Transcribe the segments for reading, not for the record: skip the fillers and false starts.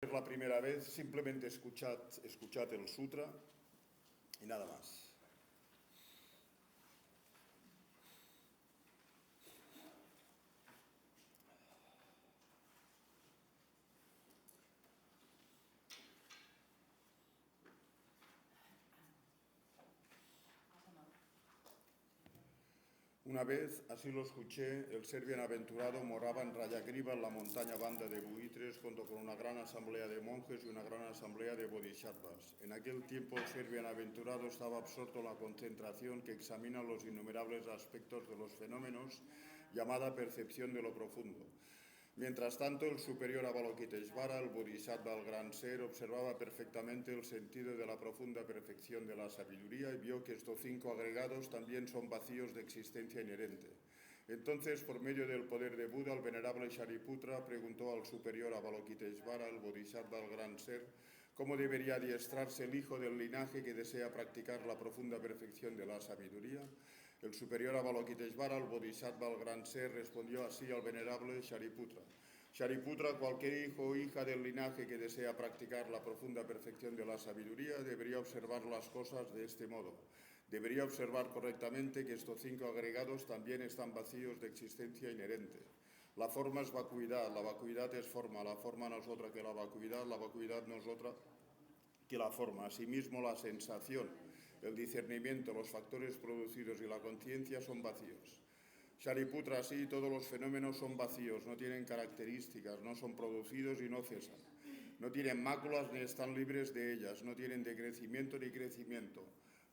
Es la primera vez, simplemente escuchad el sutra y nada más. Una vez, así lo escuché, el ser bienaventurado moraba en Rayagriva, en la montaña banda de buitres, junto con una gran asamblea de monjes y una gran asamblea de bodhisattvas. En aquel tiempo el ser bienaventurado estaba absorto en la concentración que examina los innumerables aspectos de los fenómenos, llamada percepción de lo profundo. Mientras tanto, el superior Avalokiteshvara, el bodhisattva, el gran ser, observaba perfectamente el sentido de la profunda perfección de la sabiduría y vio que estos 5 agregados también son vacíos de existencia inherente. Entonces, por medio del poder de Buda, el venerable Shariputra preguntó al superior Avalokiteshvara, el bodhisattva, el gran ser, cómo debería adiestrarse el hijo del linaje que desea practicar la profunda perfección de la sabiduría. El superior Avalokiteshvara, el bodhisattva, el gran ser, respondió así al venerable Shariputra. Shariputra, cualquier hijo o hija del linaje que desea practicar la profunda perfección de la sabiduría debería observar las cosas de este modo. Debería observar correctamente que estos 5 agregados también están vacíos de existencia inherente. La forma es vacuidad, la vacuidad es forma, la forma no es otra que la vacuidad no es otra que la forma. Asimismo, la sensación, el discernimiento, los factores producidos y la conciencia son vacíos. Shariputra, así todos los fenómenos son vacíos, no tienen características, no son producidos y no cesan. No tienen máculas ni están libres de ellas, no tienen decrecimiento ni crecimiento.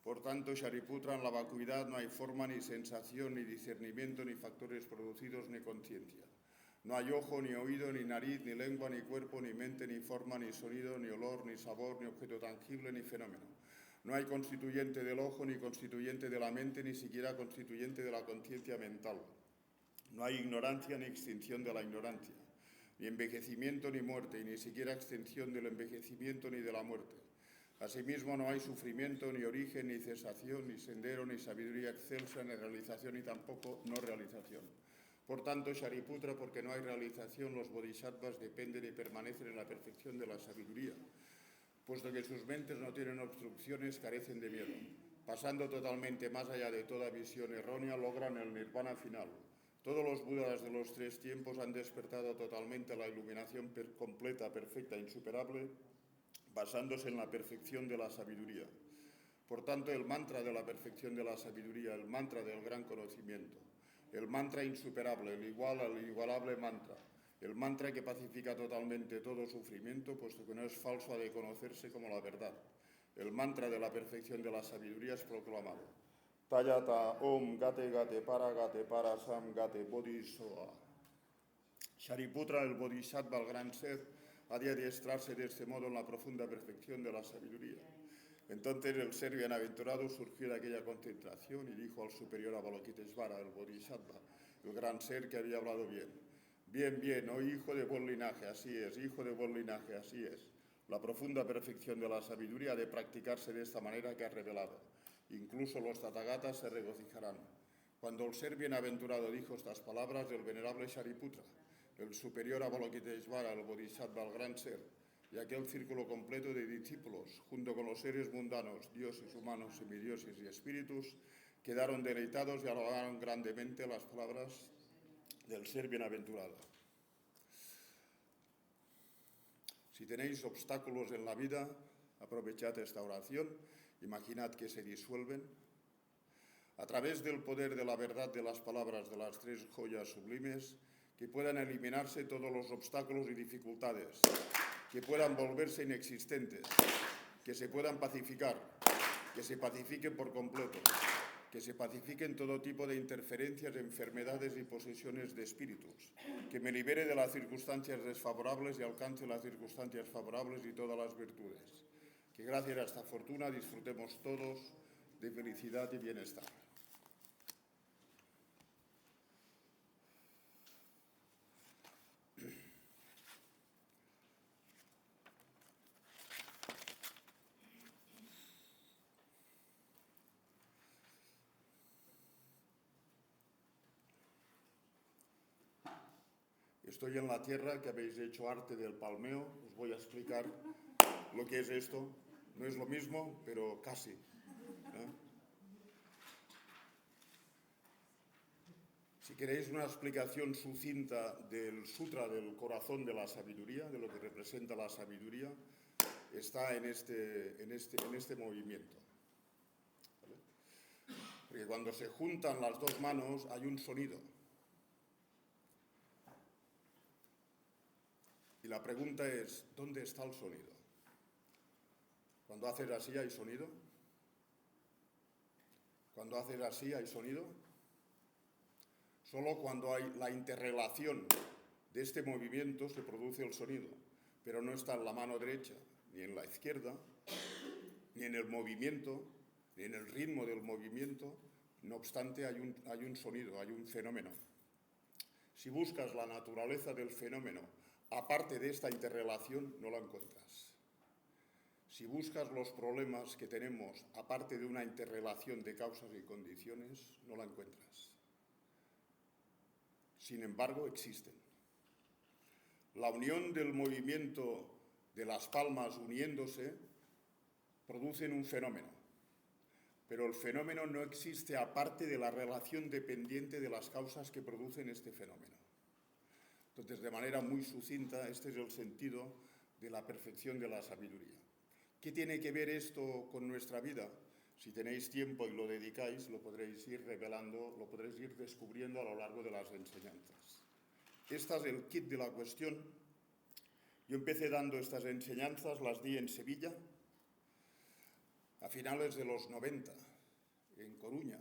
Por tanto, Shariputra, en la vacuidad no hay forma, ni sensación, ni discernimiento, ni factores producidos, ni conciencia. No hay ojo, ni oído, ni nariz, ni lengua, ni cuerpo, ni mente, ni forma, ni sonido, ni olor, ni sabor, ni objeto tangible, ni fenómeno. No hay constituyente del ojo, ni constituyente de la mente, ni siquiera constituyente de la conciencia mental. No hay ignorancia ni extinción de la ignorancia, ni envejecimiento ni muerte, y ni siquiera extinción del envejecimiento ni de la muerte. Asimismo, no hay sufrimiento, ni origen, ni cesación, ni sendero, ni sabiduría excelsa, ni realización, ni tampoco no realización. Por tanto, Shariputra, porque no hay realización, los bodhisattvas dependen y permanecen en la perfección de la sabiduría. Puesto que sus mentes no tienen obstrucciones, carecen de miedo. Pasando totalmente más allá de toda visión errónea, logran el nirvana final. Todos los budas de los 3 tiempos han despertado totalmente la iluminación completa, perfecta, insuperable, basándose en la perfección de la sabiduría. Por tanto, el mantra de la perfección de la sabiduría, el mantra del gran conocimiento, el mantra insuperable, el igualable mantra, el mantra que pacifica totalmente todo sufrimiento, puesto que no es falso, ha de conocerse como la verdad. El mantra de la perfección de la sabiduría es proclamado. Tayata Om Gate Gate para Sam Gate Bodhisoa. Shariputra, el bodhisattva, el gran ser, ha de adiestrarse de este modo en la profunda perfección de la sabiduría. Entonces el ser bienaventurado surgió de aquella concentración y dijo al superior Avalokiteshvara, el bodhisattva, el gran ser que había hablado bien. Bien, bien, oh hijo de buen linaje, así es, hijo de buen linaje, así es. La profunda perfección de la sabiduría ha de practicarse de esta manera que has revelado. Incluso los tathagatas se regocijarán. Cuando el ser bienaventurado dijo estas palabras, el venerable Shariputra, el superior Avalokiteshvara, el bodhisattva, el gran ser, y aquel círculo completo de discípulos, junto con los seres mundanos, dioses, humanos, semidioses y espíritus, quedaron deleitados y alabaron grandemente las palabras del ser bienaventurado. Si tenéis obstáculos en la vida, aprovechad esta oración, imaginad que se disuelven. A través del poder de la verdad de las palabras de las 3 joyas sublimes, que puedan eliminarse todos los obstáculos y dificultades, que puedan volverse inexistentes, que se puedan pacificar, que se pacifiquen por completo, que se pacifiquen todo tipo de interferencias, enfermedades y posesiones de espíritus, que me libere de las circunstancias desfavorables y alcance las circunstancias favorables y todas las virtudes. Que gracias a esta fortuna disfrutemos todos de felicidad y bienestar. Estoy en la tierra que habéis hecho arte del palmeo. Os voy a explicar lo que es esto. No es lo mismo, pero casi. Si queréis una explicación sucinta del Sutra del corazón de la sabiduría, de lo que representa la sabiduría, está en este movimiento. ¿Vale? Porque cuando se juntan las dos manos hay un sonido. Y la pregunta es, ¿dónde está el sonido? Cuando haces así hay sonido. Cuando haces así hay sonido. Solo cuando hay la interrelación de este movimiento se produce el sonido, pero no está en la mano derecha, ni en la izquierda, ni en el movimiento, ni en el ritmo del movimiento. No obstante, hay un sonido, hay un fenómeno. Si buscas la naturaleza del fenómeno, aparte de esta interrelación, no la encuentras. Si buscas los problemas que tenemos, aparte de una interrelación de causas y condiciones, no la encuentras. Sin embargo, existen. La unión del movimiento de las palmas uniéndose producen un fenómeno, pero el fenómeno no existe aparte de la relación dependiente de las causas que producen este fenómeno. Entonces, de manera muy sucinta, este es el sentido de la perfección de la sabiduría. ¿Qué tiene que ver esto con nuestra vida? Si tenéis tiempo y lo dedicáis, lo podréis ir revelando, lo podréis ir descubriendo a lo largo de las enseñanzas. Este es el kit de la cuestión. Yo empecé dando estas enseñanzas, las di en Sevilla, a finales de los 90, en Coruña,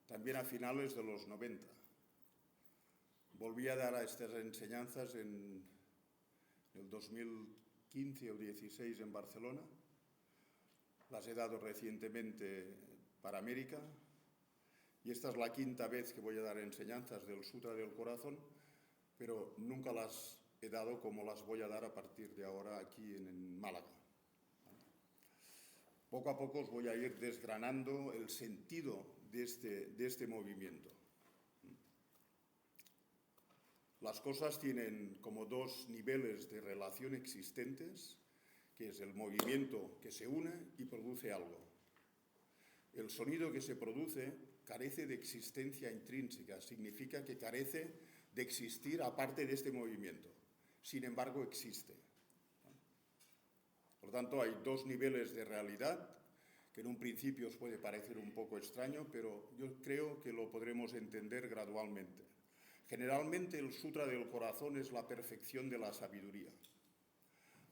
también a finales de los 90. Volví a dar estas enseñanzas en el 2015 o 16 en Barcelona. Las he dado recientemente para América y esta es la quinta vez que voy a dar enseñanzas del Sutra del Corazón, pero nunca las he dado como las voy a dar a partir de ahora aquí en Málaga. Poco a poco os voy a ir desgranando el sentido de este movimiento. Las cosas tienen como dos niveles de relación existentes, que es el movimiento que se une y produce algo. El sonido que se produce carece de existencia intrínseca, significa que carece de existir aparte de este movimiento. Sin embargo, existe. Por lo tanto, hay dos niveles de realidad que en un principio os puede parecer un poco extraño, pero yo creo que lo podremos entender gradualmente. Generalmente, el Sutra del Corazón es la perfección de la sabiduría.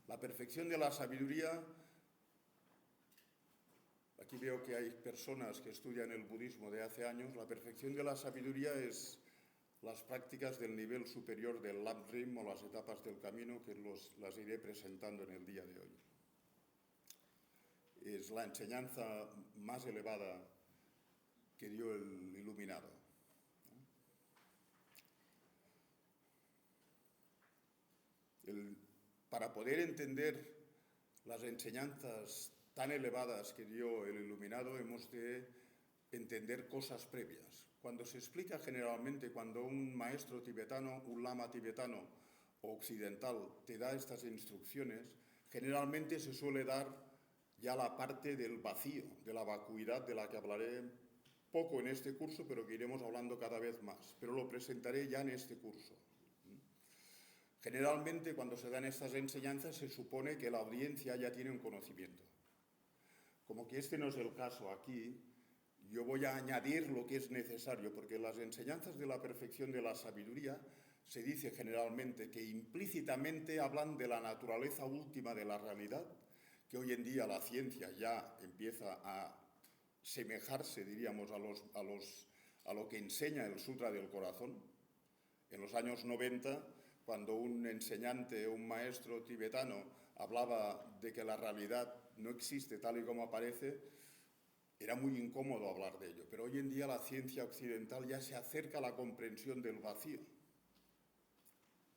La perfección de la sabiduría, aquí veo que hay personas que estudian el budismo de hace años, la perfección de la sabiduría es las prácticas del nivel superior del Lam-Rim o las etapas del camino que las iré presentando en el día de hoy. Es la enseñanza más elevada que dio el iluminado. Para poder entender las enseñanzas tan elevadas que dio el iluminado, hemos de entender cosas previas. Cuando se explica generalmente, cuando un maestro tibetano, un lama tibetano o occidental te da estas instrucciones, generalmente se suele dar ya la parte del vacío, de la vacuidad, de la que hablaré poco en este curso, pero que iremos hablando cada vez más. Pero lo presentaré ya en este curso. Generalmente, cuando se dan estas enseñanzas, se supone que la audiencia ya tiene un conocimiento. Como que este no es el caso aquí, yo voy a añadir lo que es necesario, porque en las enseñanzas de la perfección de la sabiduría se dice generalmente que implícitamente hablan de la naturaleza última de la realidad, que hoy en día la ciencia ya empieza a semejarse, diríamos, a lo que enseña el Sutra del Corazón. En los años 90, cuando un enseñante o un maestro tibetano hablaba de que la realidad no existe tal y como aparece, era muy incómodo hablar de ello. Pero hoy en día la ciencia occidental ya se acerca a la comprensión del vacío.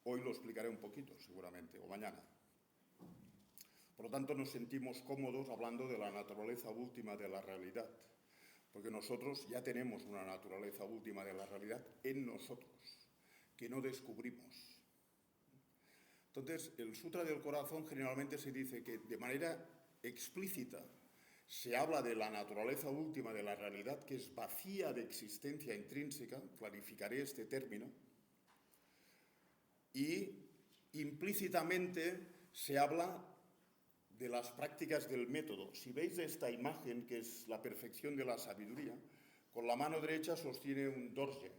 Hoy lo explicaré un poquito, seguramente, o mañana. Por lo tanto, nos sentimos cómodos hablando de la naturaleza última de la realidad, porque nosotros ya tenemos una naturaleza última de la realidad en nosotros, que no descubrimos. Entonces, el Sutra del Corazón generalmente se dice que de manera explícita se habla de la naturaleza última de la realidad, que es vacía de existencia intrínseca, clarificaré este término, y implícitamente se habla de las prácticas del método. Si veis esta imagen, que es la perfección de la sabiduría, con la mano derecha sostiene un dorje.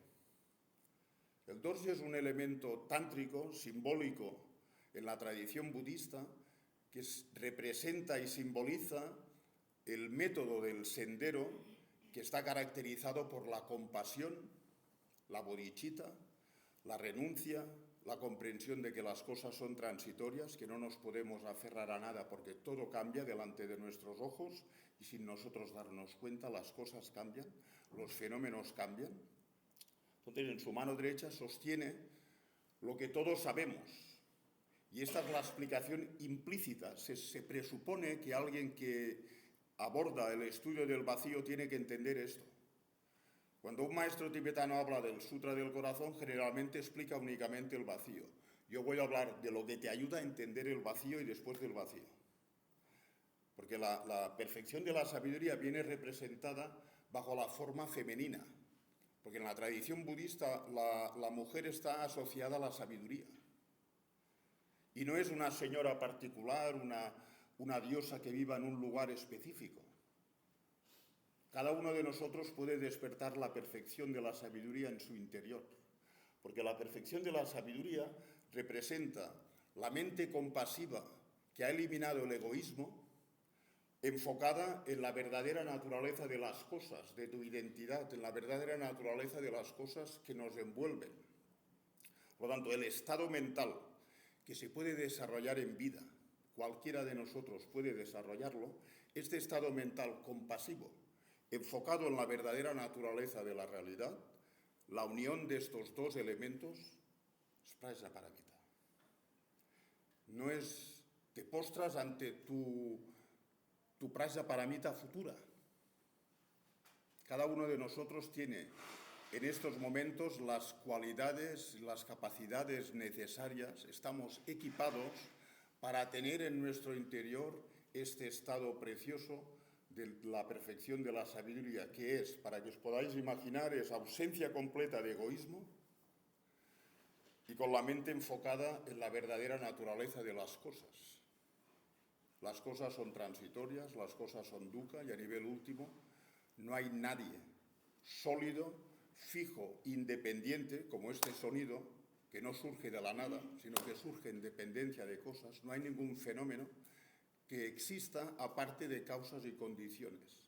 El dorje es un elemento tántrico, simbólico en la tradición budista, que representa y simboliza el método del sendero, que está caracterizado por la compasión, la bodhicitta, la renuncia, la comprensión de que las cosas son transitorias, que no nos podemos aferrar a nada porque todo cambia delante de nuestros ojos y sin nosotros darnos cuenta las cosas cambian, los fenómenos cambian. Entonces, en su mano derecha sostiene lo que todos sabemos. Y esta es la explicación implícita. Se presupone que alguien que aborda el estudio del vacío tiene que entender esto. Cuando un maestro tibetano habla del Sutra del Corazón, generalmente explica únicamente el vacío. Yo voy a hablar de lo que te ayuda a entender el vacío y después del vacío. Porque la perfección de la sabiduría viene representada bajo la forma femenina. Porque en la tradición budista la mujer está asociada a la sabiduría. Y no es una señora particular, una diosa que viva en un lugar específico. Cada uno de nosotros puede despertar la perfección de la sabiduría en su interior, porque la perfección de la sabiduría representa la mente compasiva que ha eliminado el egoísmo, enfocada en la verdadera naturaleza de las cosas, de tu identidad, en la verdadera naturaleza de las cosas que nos envuelven. Por lo tanto, el estado mental que se puede desarrollar en vida, cualquiera de nosotros puede desarrollarlo, este estado mental compasivo, enfocado en la verdadera naturaleza de la realidad, la unión de estos dos elementos es Prajnaparamita. No es, te postras ante tu Prajnaparamita futura. Cada uno de nosotros tiene en estos momentos las cualidades, las capacidades necesarias, estamos equipados para tener en nuestro interior este estado precioso de la perfección de la sabiduría, que es, para que os podáis imaginar, es ausencia completa de egoísmo y con la mente enfocada en la verdadera naturaleza de las cosas. Las cosas son transitorias, las cosas son dukkha y a nivel último no hay nadie sólido, fijo, independiente, como este sonido, que no surge de la nada, sino que surge en dependencia de cosas. No hay ningún fenómeno que exista aparte de causas y condiciones.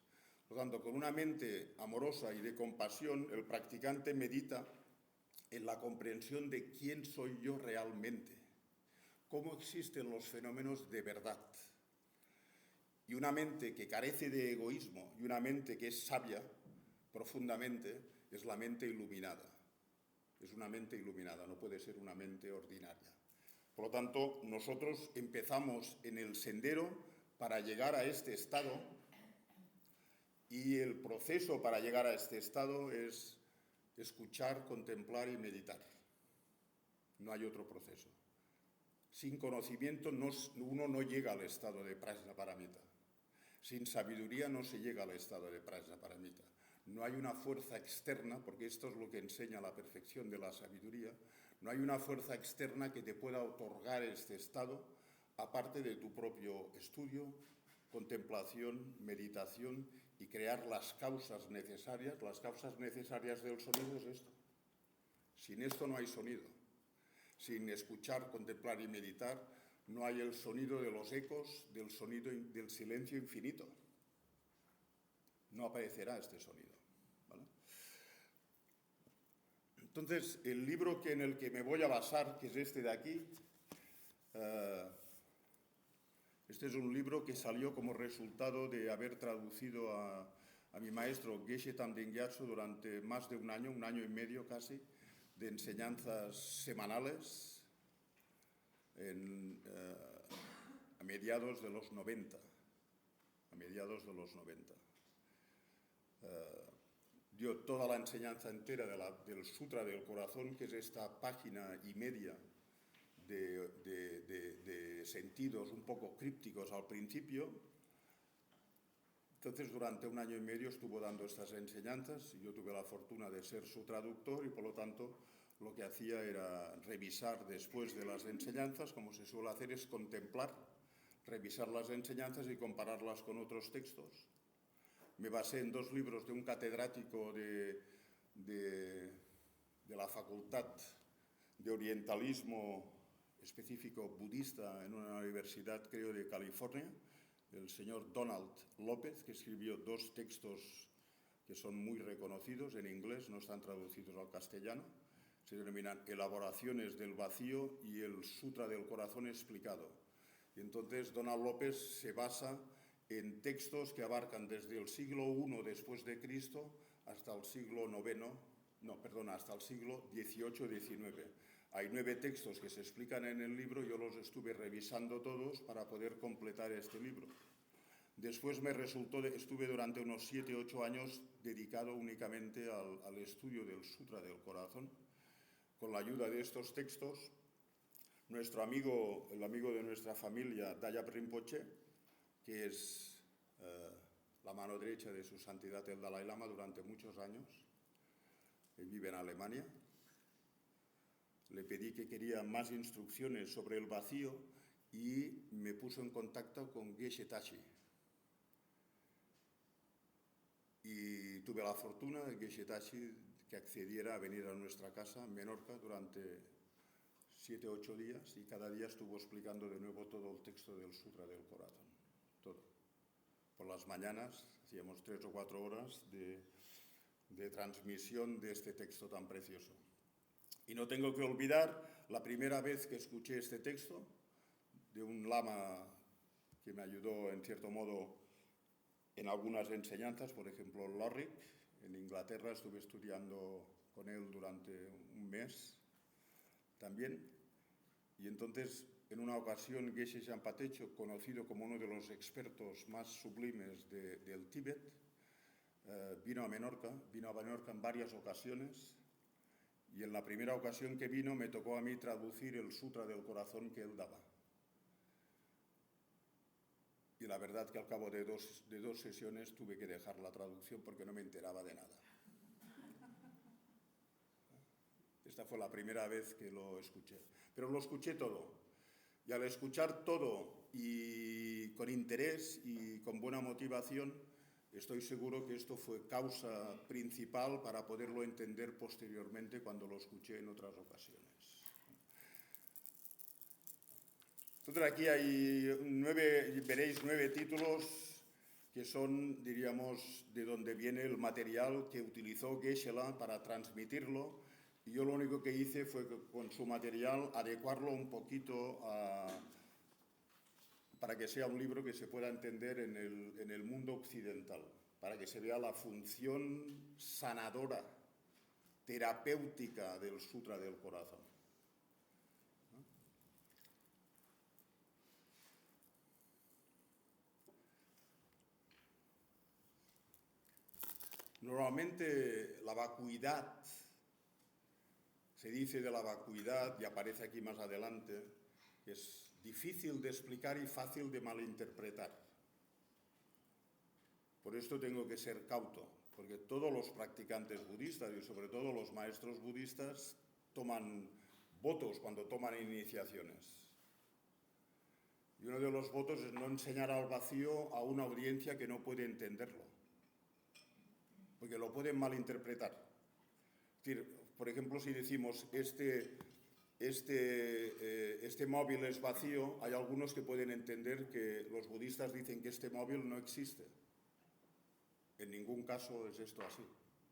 Por lo tanto, con una mente amorosa y de compasión, el practicante medita en la comprensión de quién soy yo realmente, cómo existen los fenómenos de verdad. Y una mente que carece de egoísmo y una mente que es sabia profundamente es la mente iluminada. Es una mente iluminada, no puede ser una mente ordinaria. Por lo tanto, nosotros empezamos en el sendero para llegar a este estado y el proceso para llegar a este estado es escuchar, contemplar y meditar. No hay otro proceso. Sin conocimiento uno no llega al estado de Prajnaparamita. Sin sabiduría no se llega al estado de Prajnaparamita. No hay una fuerza externa, porque esto es lo que enseña la perfección de la sabiduría, no hay una fuerza externa que te pueda otorgar este estado, aparte de tu propio estudio, contemplación, meditación y crear las causas necesarias. Las causas necesarias del sonido es esto. Sin esto no hay sonido. Sin escuchar, contemplar y meditar, no hay el sonido de los ecos, del sonido del silencio infinito. No aparecerá este sonido. ¿Vale? Entonces, el libro en el que me voy a basar, que es este de aquí, este es un libro que salió como resultado de haber traducido a mi maestro Geshe Tanden Gyatso durante más de un año y medio casi, de enseñanzas semanales a mediados de los 90. dio toda la enseñanza entera del Sutra del Corazón, que es esta página y media de sentidos un poco crípticos al principio. Entonces, durante 1 año y medio estuvo dando estas enseñanzas y yo tuve la fortuna de ser su traductor y, por lo tanto, lo que hacía era revisar después de las enseñanzas, como se suele hacer, es contemplar, revisar las enseñanzas y compararlas con otros textos. Me basé en 2 libros de un catedrático de la Facultad de Orientalismo específico budista en una universidad, creo, de California, el señor Donald López, que escribió 2 textos que son muy reconocidos en inglés, no están traducidos al castellano. Se denominan Elaboraciones del Vacío y el Sutra del Corazón explicado. Y entonces Donald López se basa en textos que abarcan desde el siglo I después de Cristo hasta el siglo hasta el siglo XVIII-XIX. Hay 9 textos que se explican en el libro, yo los estuve revisando todos para poder completar este libro. Después estuve durante unos 7 u 8 años dedicado únicamente al estudio del Sutra del Corazón. Con la ayuda de estos textos, nuestro amigo, el amigo de nuestra familia, Dayap Rinpoche, que es la mano derecha de su santidad el Dalai Lama durante muchos años, él vive en Alemania, le pedí que quería más instrucciones sobre el vacío y me puso en contacto con Geshe Tashi. Y tuve la fortuna de Geshe Tashi que accediera a venir a nuestra casa en Menorca durante 7 u 8 días y cada día estuvo explicando de nuevo todo el texto del Sutra del Corazón, todo. Por las mañanas hacíamos 3 o 4 horas de transmisión de este texto tan precioso. Y no tengo que olvidar la primera vez que escuché este texto de un lama que me ayudó en cierto modo en algunas enseñanzas, por ejemplo Lorrick, en Inglaterra estuve estudiando con él durante un mes también, y entonces en una ocasión Geshe Shampa-Techo, conocido como uno de los expertos más sublimes del Tíbet, vino a Menorca en varias ocasiones, y en la primera ocasión que vino me tocó a mí traducir el Sutra del Corazón que él daba. Y la verdad que al cabo de dos sesiones tuve que dejar la traducción porque no me enteraba de nada. Esta fue la primera vez que lo escuché. Pero lo escuché todo. Y al escuchar todo y con interés y con buena motivación, estoy seguro que esto fue causa principal para poderlo entender posteriormente cuando lo escuché en otras ocasiones. Entonces aquí veréis 9 títulos que son, diríamos, de donde viene el material que utilizó Geshe-la para transmitirlo, y yo lo único que hice fue con su material adecuarlo un poquito para que sea un libro que se pueda entender en el mundo occidental, para que se vea la función sanadora, terapéutica del Sutra del Corazón. Normalmente la vacuidad, se dice de la vacuidad, y aparece aquí más adelante, que es difícil de explicar y fácil de malinterpretar. Por esto tengo que ser cauto, porque todos los practicantes budistas y sobre todo los maestros budistas toman votos cuando toman iniciaciones. Y uno de los votos es no enseñar al vacío a una audiencia que no puede entenderlo, porque lo pueden malinterpretar. Es decir, por ejemplo, si decimos este móvil es vacío, hay algunos que pueden entender que los budistas dicen que este móvil no existe. En ningún caso es esto así,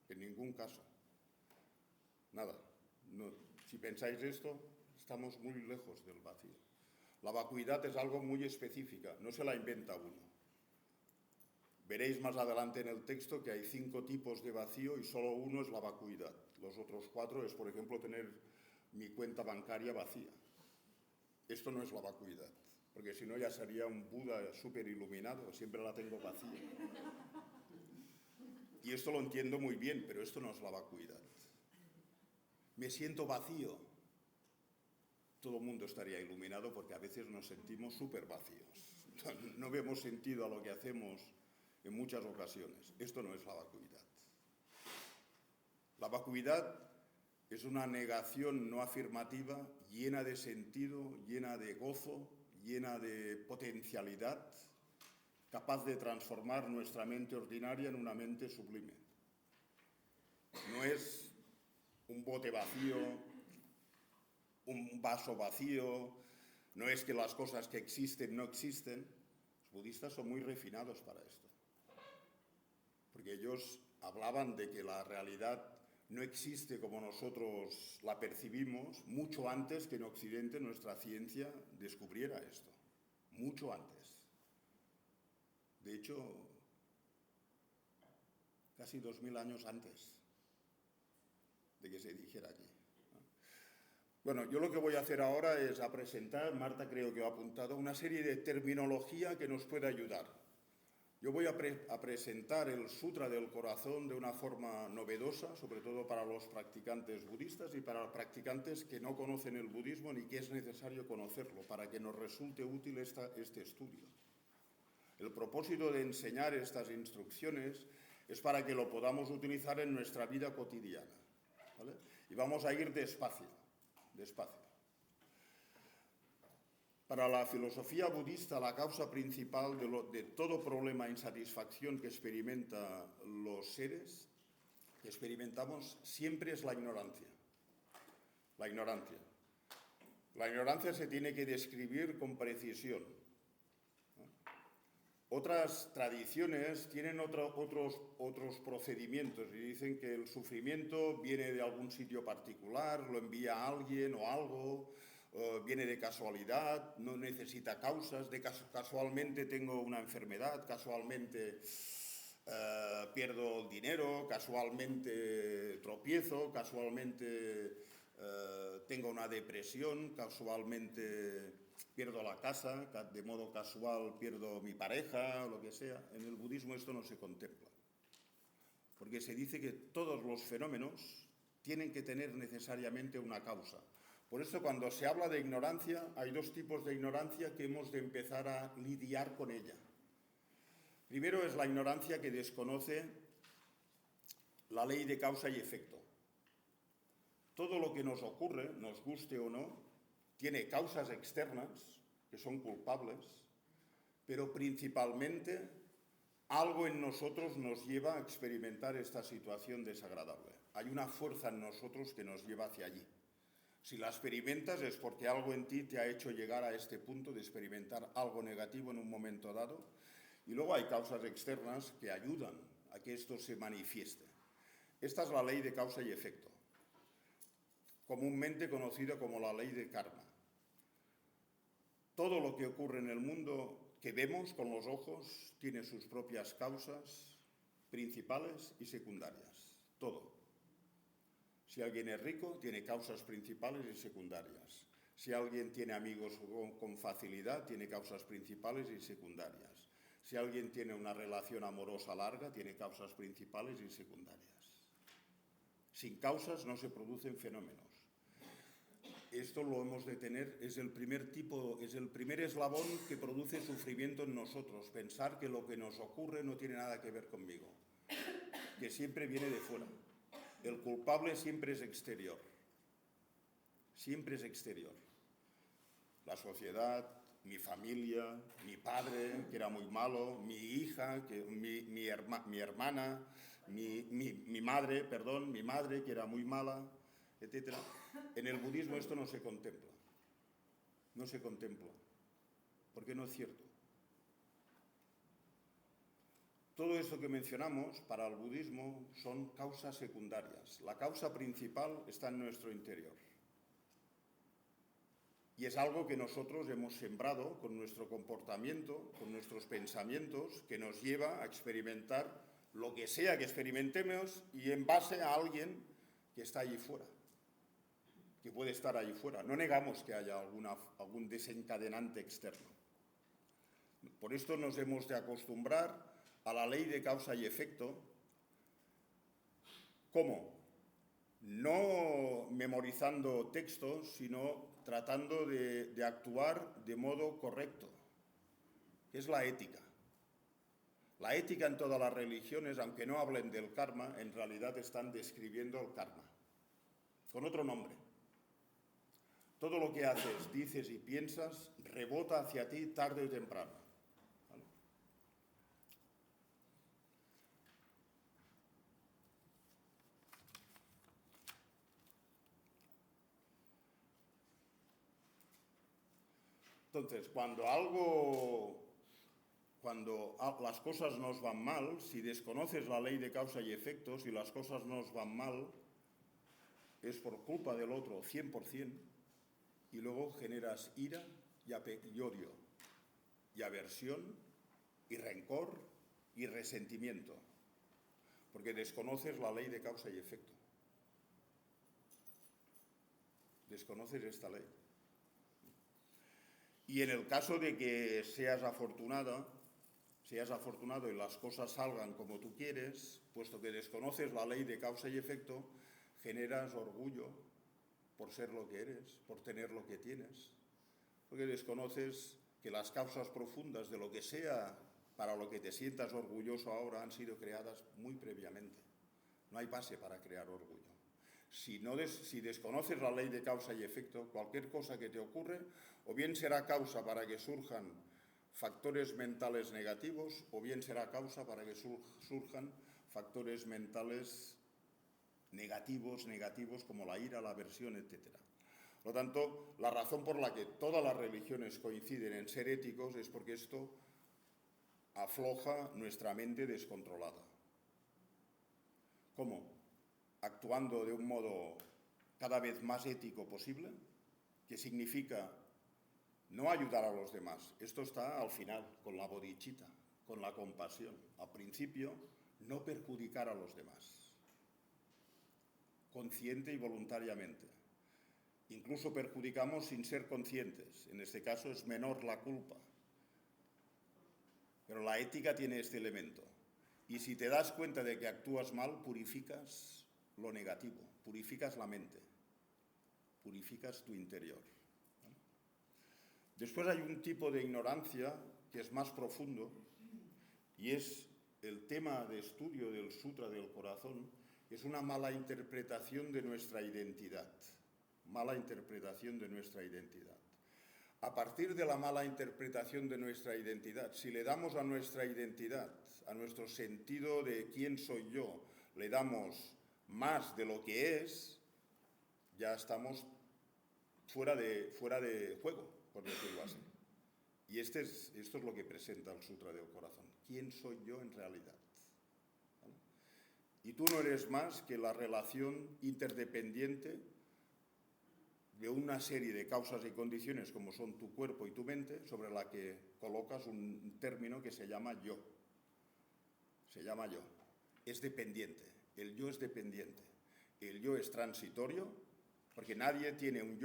en ningún caso. Nada. No, si pensáis esto, estamos muy lejos del vacío. La vacuidad es algo muy específica, no se la inventa uno. Veréis más adelante en el texto que hay 5 tipos de vacío y solo uno es la vacuidad. Los otros 4 es, por ejemplo, tener mi cuenta bancaria vacía. Esto no es la vacuidad, porque si no ya sería un Buda súper iluminado, siempre la tengo vacía. y esto lo entiendo muy bien, pero esto no es la vacuidad. Me siento vacío. Todo el mundo estaría iluminado porque a veces nos sentimos súper vacíos. No vemos sentido a lo que hacemos en muchas ocasiones. Esto no es la vacuidad. La vacuidad es una negación no afirmativa, llena de sentido, llena de gozo, llena de potencialidad, capaz de transformar nuestra mente ordinaria en una mente sublime. No es un bote vacío, un vaso vacío, no es que las cosas que existen no existen. Los budistas son muy refinados para esto, porque ellos hablaban de que la realidad no existe como nosotros la percibimos mucho antes que en Occidente nuestra ciencia descubriera esto, mucho antes. De hecho, casi 2000 años antes de que se dijera aquí. Bueno, yo lo que voy a hacer ahora es presentar, Marta creo que ha apuntado, una serie de terminología que nos puede ayudar. Yo voy a presentar el Sutra del Corazón de una forma novedosa, sobre todo para los practicantes budistas y para los practicantes que no conocen el budismo ni que es necesario conocerlo para que nos resulte útil este estudio. El propósito de enseñar estas instrucciones es para que lo podamos utilizar en nuestra vida cotidiana, ¿vale? Y vamos a ir despacio, despacio. Para la filosofía budista, la causa principal de todo problema e insatisfacción que experimentan los seres, que experimentamos, siempre es la ignorancia. La ignorancia. La ignorancia se tiene que describir con precisión. Otras tradiciones tienen otros procedimientos y dicen que el sufrimiento viene de algún sitio particular, lo envía a alguien o algo, viene de casualidad, no necesita causas, casualmente tengo una enfermedad, casualmente pierdo dinero, casualmente tropiezo, casualmente tengo una depresión, casualmente pierdo la casa, de modo casual pierdo mi pareja, o lo que sea. En el budismo esto no se contempla, porque se dice que todos los fenómenos tienen que tener necesariamente una causa. Por eso cuando se habla de ignorancia, hay dos tipos de ignorancia que hemos de empezar a lidiar con ella. Primero es la ignorancia que desconoce la ley de causa y efecto. Todo lo que nos ocurre, nos guste o no, tiene causas externas que son culpables, pero principalmente algo en nosotros nos lleva a experimentar esta situación desagradable. Hay una fuerza en nosotros que nos lleva hacia allí. Si la experimentas es porque algo en ti te ha hecho llegar a este punto de experimentar algo negativo en un momento dado. Y luego hay causas externas que ayudan a que esto se manifieste. Esta es la ley de causa y efecto, comúnmente conocida como la ley de karma. Todo lo que ocurre en el mundo que vemos con los ojos tiene sus propias causas principales y secundarias. Todo. Si alguien es rico, tiene causas principales y secundarias. Si alguien tiene amigos con facilidad, tiene causas principales y secundarias. Si alguien tiene una relación amorosa larga, tiene causas principales y secundarias. Sin causas no se producen fenómenos. Esto lo hemos de tener, es el primer eslabón que produce sufrimiento en nosotros, pensar que lo que nos ocurre no tiene nada que ver conmigo, que siempre viene de fuera. El culpable siempre es exterior, siempre es exterior. La sociedad, mi familia, mi padre, que era muy malo, mi hija, mi hermana, mi madre, que era muy mala, etc. En el budismo esto no se contempla. No se contempla. Porque no es cierto. Todo esto que mencionamos para el budismo son causas secundarias. La causa principal está en nuestro interior. Y es algo que nosotros hemos sembrado con nuestro comportamiento, con nuestros pensamientos, que nos lleva a experimentar lo que sea que experimentemos y en base a alguien que está allí fuera, que puede estar allí fuera. No negamos que haya algún desencadenante externo. Por esto nos hemos de acostumbrar a la ley de causa y efecto, ¿Cómo? No memorizando textos, sino tratando de actuar de modo correcto, que es la ética. La ética en todas las religiones, aunque no hablen del karma, en realidad están describiendo el karma, con otro nombre. Todo lo que haces, dices y piensas rebota hacia ti tarde o temprano. ¿Vale? Entonces, cuando las cosas nos van mal, si desconoces la ley de causa y efecto, si las cosas nos van mal, es por culpa del otro 100%, y luego generas ira y odio, y aversión, y rencor, y resentimiento, porque desconoces la ley de causa y efecto. Desconoces esta ley. Y en el caso de que seas afortunado y las cosas salgan como tú quieres, puesto que desconoces la ley de causa y efecto, generas orgullo por ser lo que eres, por tener lo que tienes, porque desconoces que las causas profundas de lo que sea para lo que te sientas orgulloso ahora han sido creadas muy previamente. No hay base para crear orgullo. Si desconoces la ley de causa y efecto, cualquier cosa que te ocurre, o bien será causa para que surjan factores mentales negativos, o bien será causa para que surjan factores mentales negativos como la ira, la aversión, etc. Por lo tanto, la razón por la que todas las religiones coinciden en ser éticos es porque esto afloja nuestra mente descontrolada. ¿Cómo? Actuando de un modo cada vez más ético posible, que significa no ayudar a los demás. Esto está al final, con la bodhicitta, con la compasión. Al principio, no perjudicar a los demás, consciente y voluntariamente. Incluso perjudicamos sin ser conscientes. En este caso es menor la culpa. Pero la ética tiene este elemento. Y si te das cuenta de que actúas mal, purificas lo negativo, purificas la mente, purificas tu interior. Después hay un tipo de ignorancia que es más profundo y es el tema de estudio del Sutra del Corazón, que es una mala interpretación de nuestra identidad. Mala interpretación de nuestra identidad. A partir de la mala interpretación de nuestra identidad, si le damos a nuestra identidad, a nuestro sentido de quién soy yo, le damos más de lo que es, ya estamos fuera de juego, por decirlo así. Y esto es lo que presenta el Sutra del Corazón. ¿Quién soy yo en realidad? ¿Vale? Y tú no eres más que la relación interdependiente de una serie de causas y condiciones como son tu cuerpo y tu mente, sobre la que colocas un término que se llama yo. Se llama yo. Es dependiente. El yo es dependiente. El yo es transitorio, porque nadie tiene un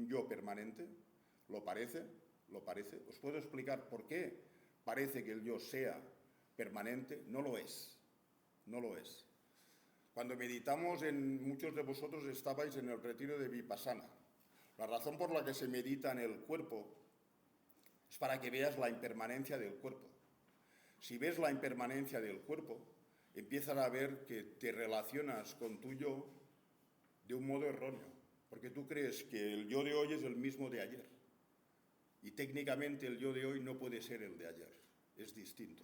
yo permanente. ¿Lo parece? ¿Lo parece? Os puedo explicar por qué parece que el yo sea permanente. No lo es. No lo es. Cuando meditamos, muchos de vosotros estabais en el retiro de Vipassana. La razón por la que se medita en el cuerpo es para que veas la impermanencia del cuerpo. Si ves la impermanencia del cuerpo, empiezas a ver que te relacionas con tu yo de un modo erróneo, porque tú crees que el yo de hoy es el mismo de ayer. Y técnicamente el yo de hoy no puede ser el de ayer, es distinto.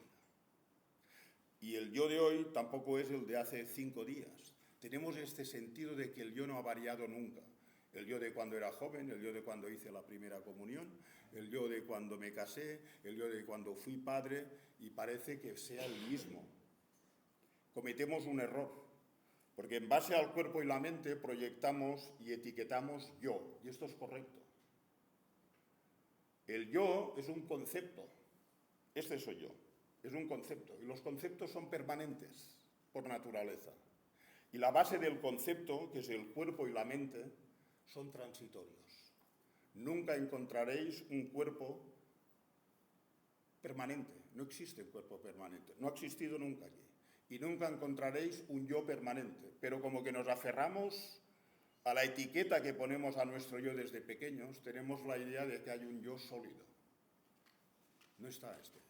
Y el yo de hoy tampoco es el de hace 5 días. Tenemos este sentido de que el yo no ha variado nunca. El yo de cuando era joven, el yo de cuando hice la primera comunión, el yo de cuando me casé, el yo de cuando fui padre, y parece que sea el mismo. Cometemos un error, porque en base al cuerpo y la mente proyectamos y etiquetamos yo, y esto es correcto. El yo es un concepto, este soy yo, es un concepto, y los conceptos son permanentes por naturaleza. Y la base del concepto, que es el cuerpo y la mente, son transitorios. Nunca encontraréis un cuerpo permanente. No existe un cuerpo permanente. No ha existido nunca aquí. y nunca encontraréis un yo permanente. Pero como que nos aferramos a la etiqueta que ponemos a nuestro yo desde pequeños, tenemos la idea de que hay un yo sólido. No está este yo.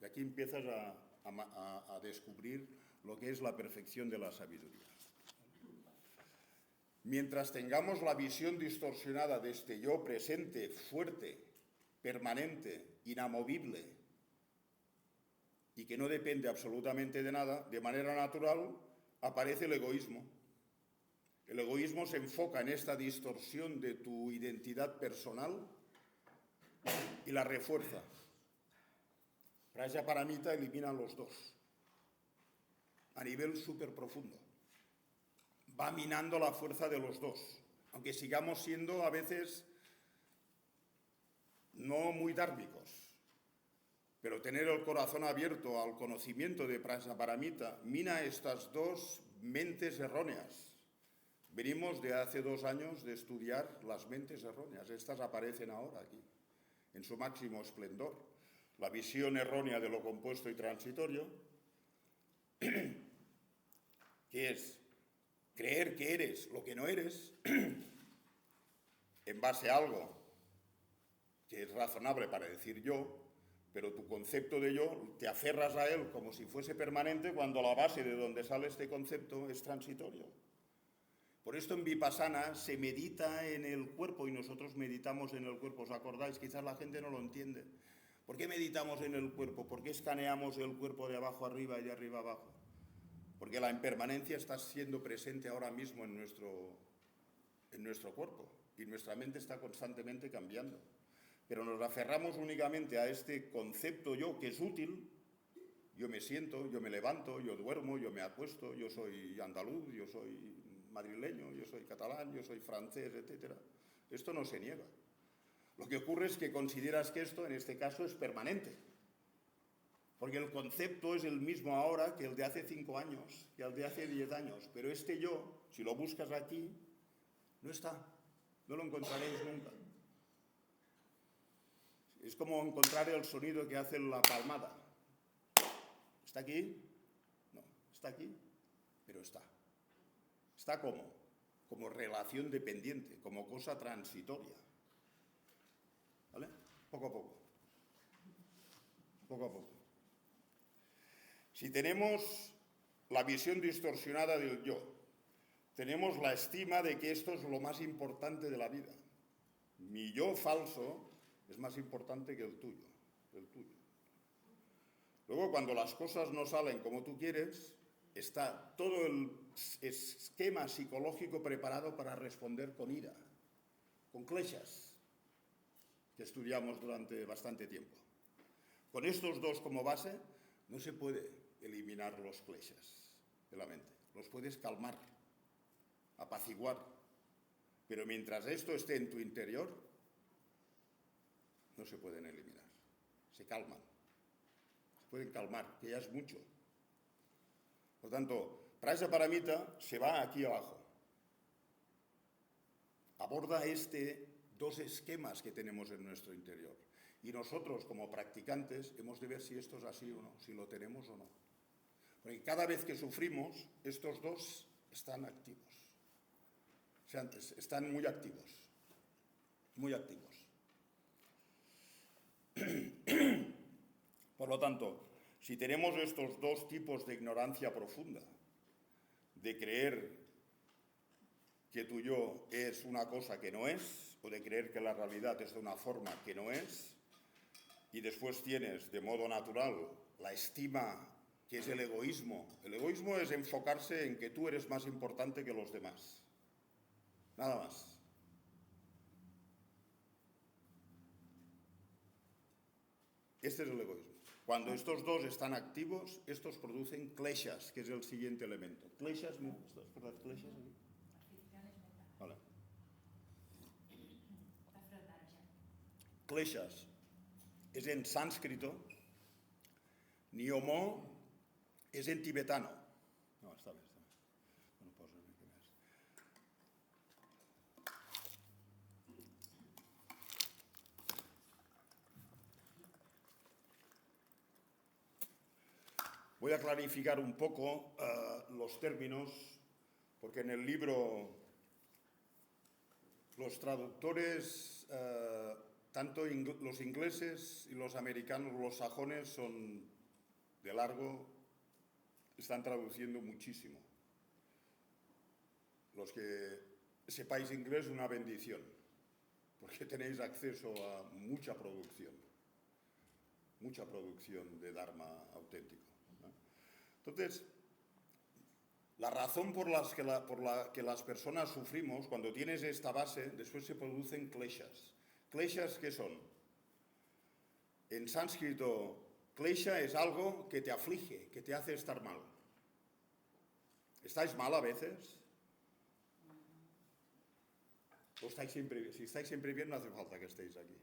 Y aquí empiezas a descubrir lo que es la perfección de la sabiduría. Mientras tengamos la visión distorsionada de este yo presente, fuerte, permanente, inamovible y que no depende absolutamente de nada, de manera natural aparece el egoísmo. El egoísmo se enfoca en esta distorsión de tu identidad personal y la refuerza. Prajaparamita elimina los dos a nivel súper profundo. Va minando la fuerza de los dos, aunque sigamos siendo a veces no muy dármicos. Pero tener el corazón abierto al conocimiento de Prajaparamita mina estas dos mentes erróneas. Venimos de hace 2 años de estudiar las mentes erróneas. Estas aparecen ahora aquí, en su máximo esplendor. La visión errónea de lo compuesto y transitorio, que es creer que eres lo que no eres, en base a algo que es razonable para decir yo, pero tu concepto de yo, te aferras a él como si fuese permanente cuando la base de donde sale este concepto es transitorio. Por esto en Vipassana se medita en el cuerpo y nosotros meditamos en el cuerpo. ¿Os acordáis? Quizás la gente no lo entiende. ¿Por qué meditamos en el cuerpo? ¿Por qué escaneamos el cuerpo de abajo arriba y de arriba abajo? Porque la impermanencia está siendo presente ahora mismo en nuestro cuerpo y nuestra mente está constantemente cambiando. Pero nos aferramos únicamente a este concepto yo que es útil. Yo me siento, yo me levanto, yo duermo, yo me acuesto, yo soy andaluz, yo soy madrileño, yo soy catalán, yo soy francés, etc. Esto no se niega. Lo que ocurre es que consideras que esto, en este caso, es permanente. Porque el concepto es el mismo ahora que el de hace 5 años, que el de hace 10 años. Pero este yo, si lo buscas aquí, no está. No lo encontraréis nunca. Es como encontrar el sonido que hace la palmada. ¿Está aquí? No. ¿Está aquí? Pero está. Está como relación dependiente, como cosa transitoria. ¿Vale? Poco a poco. Poco a poco. Si tenemos la visión distorsionada del yo, tenemos la estima de que esto es lo más importante de la vida. Mi yo falso es más importante que el tuyo. Luego, cuando las cosas no salen como tú quieres, está todo el esquema psicológico preparado para responder con ira, con kleshas, que estudiamos durante bastante tiempo. Con estos dos como base, no se puede eliminar los kleshas de la mente. Los puedes calmar, apaciguar. Pero mientras esto esté en tu interior, no se pueden eliminar. Se calman. Se pueden calmar, que ya es mucho. Por tanto, Prajaparamita se va aquí abajo. Aborda dos esquemas que tenemos en nuestro interior. Y nosotros, como practicantes, hemos de ver si esto es así o no, si lo tenemos o no. Porque cada vez que sufrimos, estos dos están activos. O sea, están muy activos. Muy activos. Por lo tanto, si tenemos estos dos tipos de ignorancia profunda, de creer que tu yo es una cosa que no es, o de creer que la realidad es de una forma que no es, y después tienes de modo natural la estima que es el egoísmo. El egoísmo es enfocarse en que tú eres más importante que los demás. Nada más. Este es el egoísmo. Cuando estos dos están activos, estos producen kleshas, que es el siguiente elemento. Kleshas, mira, ¿estás kleshas aquí? Vale. Kleshas es en sánscrito, Niomo és en tibetano. No, està bé. No poso una mica més. Voy a clarificar un poco los términos, porque en el libro los traductores, tanto los ingleses y los americanos, los sajones, son de largo, están traduciendo muchísimo. Los que sepáis inglés, una bendición, porque tenéis acceso a mucha producción de Dharma auténtico, ¿no? Entonces, la razón por la que las personas sufrimos, cuando tienes esta base, después se producen kleshas. ¿Kleshas qué son? En sánscrito, klesha es algo que te aflige, que te hace estar mal. ¿Estáis mal a veces? ¿O estáis siempre, si estáis siempre bien, no hace falta que estéis aquí?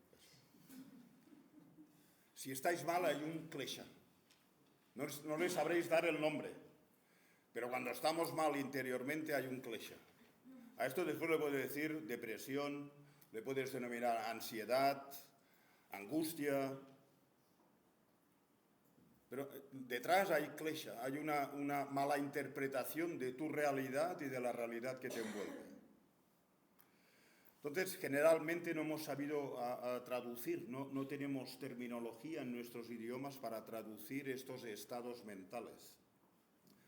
Si estáis mal, hay un klesha. No le sabréis dar el nombre, pero cuando estamos mal interiormente hay un klesha. A esto después le puedes decir depresión, le puedes denominar ansiedad, angustia, pero detrás hay klesha, hay una mala interpretación de tu realidad y de la realidad que te envuelve. Entonces, generalmente no hemos sabido traducir, no tenemos terminología en nuestros idiomas para traducir estos estados mentales.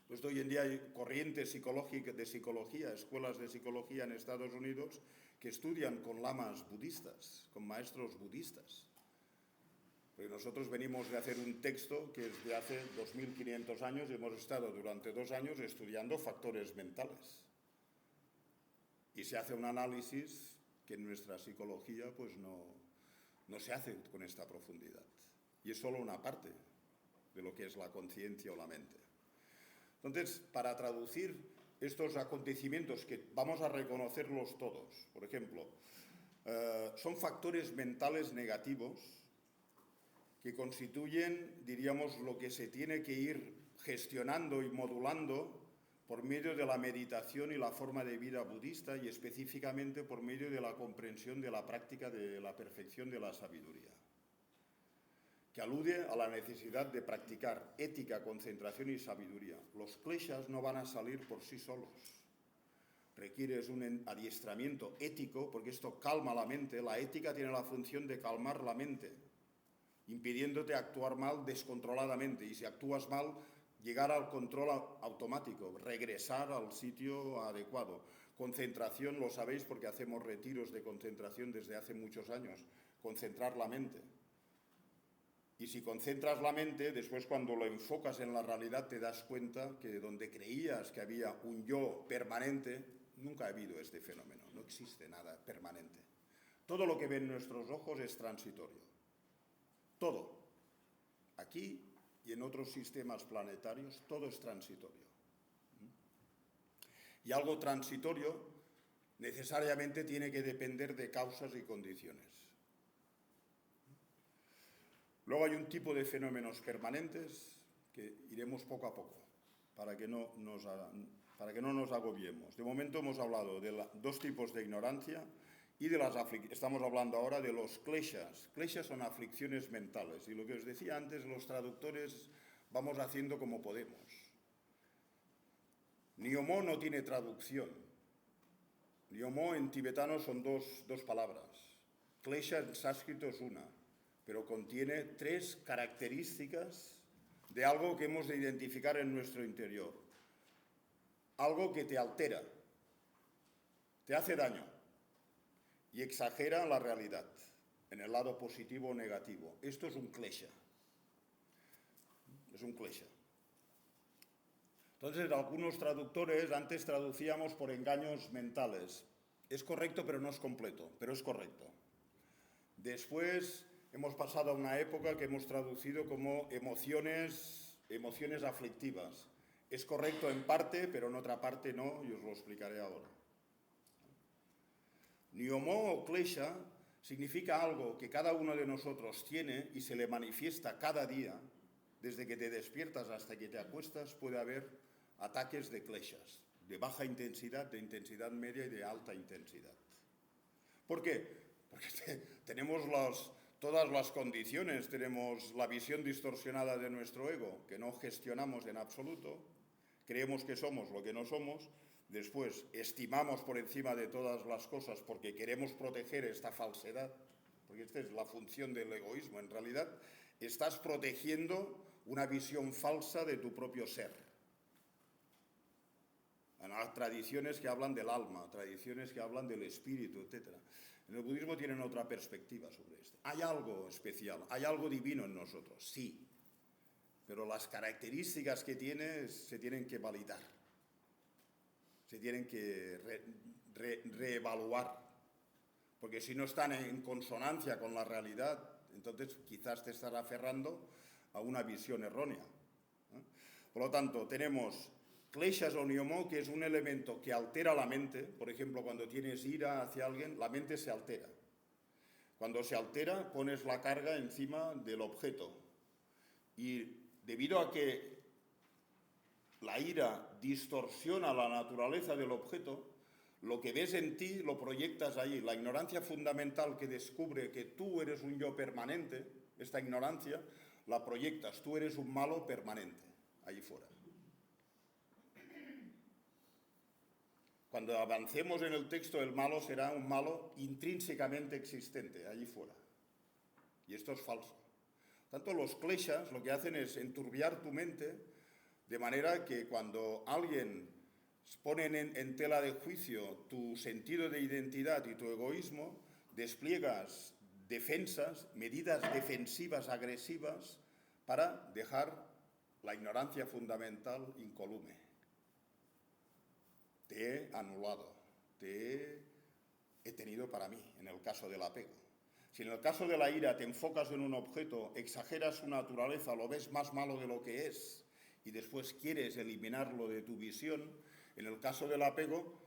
Pues hoy en día hay corrientes de psicología, escuelas de psicología en Estados Unidos que estudian con lamas budistas, con maestros budistas. Porque nosotros venimos de hacer un texto que es de hace 2500 años y hemos estado durante 2 años estudiando factores mentales. Y se hace un análisis que en nuestra psicología pues no se hace con esta profundidad. Y es solo una parte de lo que es la conciencia o la mente. Entonces, para traducir estos acontecimientos que vamos a reconocerlos todos, por ejemplo, son factores mentales negativos que constituyen, diríamos, lo que se tiene que ir gestionando y modulando por medio de la meditación y la forma de vida budista y específicamente por medio de la comprensión de la práctica de la perfección de la sabiduría, que alude a la necesidad de practicar ética, concentración y sabiduría. Los kleshas no van a salir por sí solos. Requieres un adiestramiento ético porque esto calma la mente. La ética tiene la función de calmar la mente, impidiéndote actuar mal descontroladamente. Y si actúas mal, llegar al control automático, regresar al sitio adecuado. Concentración, lo sabéis porque hacemos retiros de concentración desde hace muchos años. Concentrar la mente. Y si concentras la mente, después cuando lo enfocas en la realidad te das cuenta que donde creías que había un yo permanente, nunca ha habido este fenómeno. No existe nada permanente. Todo lo que ven nuestros ojos es transitorio. Todo. Aquí y en otros sistemas planetarios, todo es transitorio. Y algo transitorio necesariamente tiene que depender de causas y condiciones. Luego hay un tipo de fenómenos permanentes que iremos poco a poco, para que no nos agobiemos. De momento hemos hablado de 2 tipos de ignorancia y de las aflicciones. Estamos hablando ahora de los kleshas. Kleshas son aflicciones mentales. Y lo que os decía antes, los traductores vamos haciendo como podemos. Nyomo no tiene traducción. Nyomo en tibetano son dos palabras. Klesha en sánscrito es una, pero contiene 3 características de algo que hemos de identificar en nuestro interior. Algo que te altera, te hace daño y exagera la realidad en el lado positivo o negativo. Esto es un klesha. Es un klesha. Entonces, algunos traductores, antes traducíamos por engaños mentales. Es correcto, pero no es completo, pero es correcto. Después hemos pasado a una época que hemos traducido como emociones aflictivas. Es correcto en parte, pero en otra parte no, y os lo explicaré ahora. Nyomo o klesha significa algo que cada uno de nosotros tiene y se le manifiesta cada día. Desde que te despiertas hasta que te acuestas puede haber ataques de kleshas, de baja intensidad, de intensidad media y de alta intensidad. ¿Por qué? Porque tenemos todas las condiciones, tenemos la visión distorsionada de nuestro ego, que no gestionamos en absoluto, creemos que somos lo que no somos, después estimamos por encima de todas las cosas porque queremos proteger esta falsedad, porque esta es la función del egoísmo. En realidad, estás protegiendo una visión falsa de tu propio ser. Hay tradiciones que hablan del alma, tradiciones que hablan del espíritu, etc. En el budismo tienen otra perspectiva sobre esto. Hay algo especial, hay algo divino en nosotros, sí, pero las características que tiene se tienen que validar, se tienen que reevaluar, porque si no están en consonancia con la realidad, entonces quizás te estás aferrando a una visión errónea. Por lo tanto, tenemos kleshas o nyomo, que es un elemento que altera la mente. Por ejemplo, cuando tienes ira hacia alguien, la mente se altera. Cuando se altera, pones la carga encima del objeto. Y debido a que la ira distorsiona la naturaleza del objeto, lo que ves en ti lo proyectas allí. La ignorancia fundamental que descubre que tú eres un yo permanente, esta ignorancia, la proyectas. Tú eres un malo permanente, allí fuera. Cuando avancemos en el texto, el malo será un malo intrínsecamente existente, allí fuera. Y esto es falso. Tanto los kleshas lo que hacen es enturbiar tu mente, de manera que cuando alguien pone en tela de juicio tu sentido de identidad y tu egoísmo, despliegas defensas, medidas defensivas agresivas para dejar la ignorancia fundamental incólume. Te he anulado, te he tenido para mí, en el caso del apego. Si en el caso de la ira te enfocas en un objeto, exageras su naturaleza, lo ves más malo de lo que es y después quieres eliminarlo de tu visión, en el caso del apego